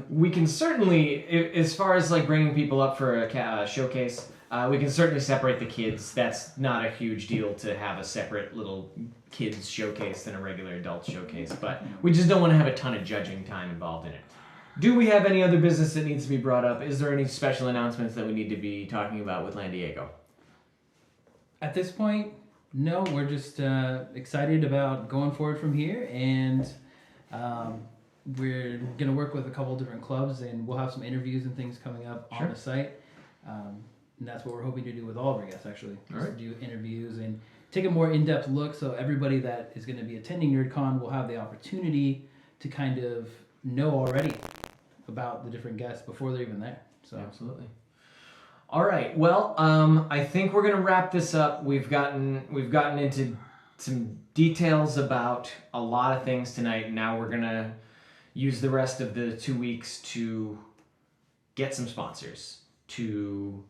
We can certainly, as far as like bringing people up for a showcase, we can certainly separate the kids. That's not a huge deal to have a separate little kids showcase than a regular adult showcase, but we just don't want to have a ton of judging time involved in it. Do we have any other business that needs to be brought up? Is there any special announcements that we need to be talking about with Lan Diego? At this point, no. We're just excited about going forward from here, and we're gonna work with a couple different clubs, and we'll have some interviews and things coming up Sure. on the site. And that's what we're hoping to do with all of our guests, actually. All Just right. do interviews and take a more in-depth look, so everybody that is going to be attending NerdCon will have the opportunity to kind of know already about the different guests before they're even there. So Absolutely. All right. Well, I think we're gonna wrap this up. We've gotten into some details about a lot of things tonight. Now we're gonna use the rest of the 2 weeks to get some sponsors, to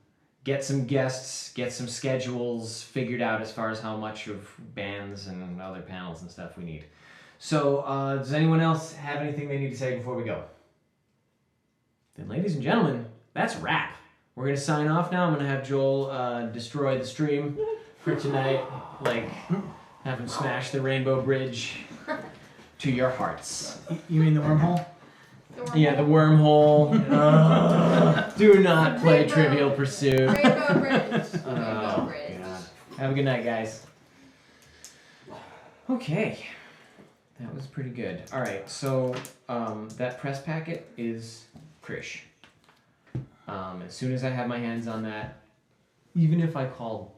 get some guests, get some schedules figured out as far as how much of bands and other panels and stuff we need. So, does anyone else have anything they need to say before we go? Then, ladies and gentlemen, that's a wrap. We're going to sign off now. I'm going to have Joel destroy the stream for tonight, like have him smash the Rainbow Bridge to your hearts. You mean the wormhole? Yeah, the wormhole. Do not play Rainbow. Trivial Pursuit. Rainbow Bridge. Rainbow Oh, Bridge. God. Have a good night, guys. Okay. That was pretty good. All right, so that press packet is Krish. As soon as I have my hands on that, even if I call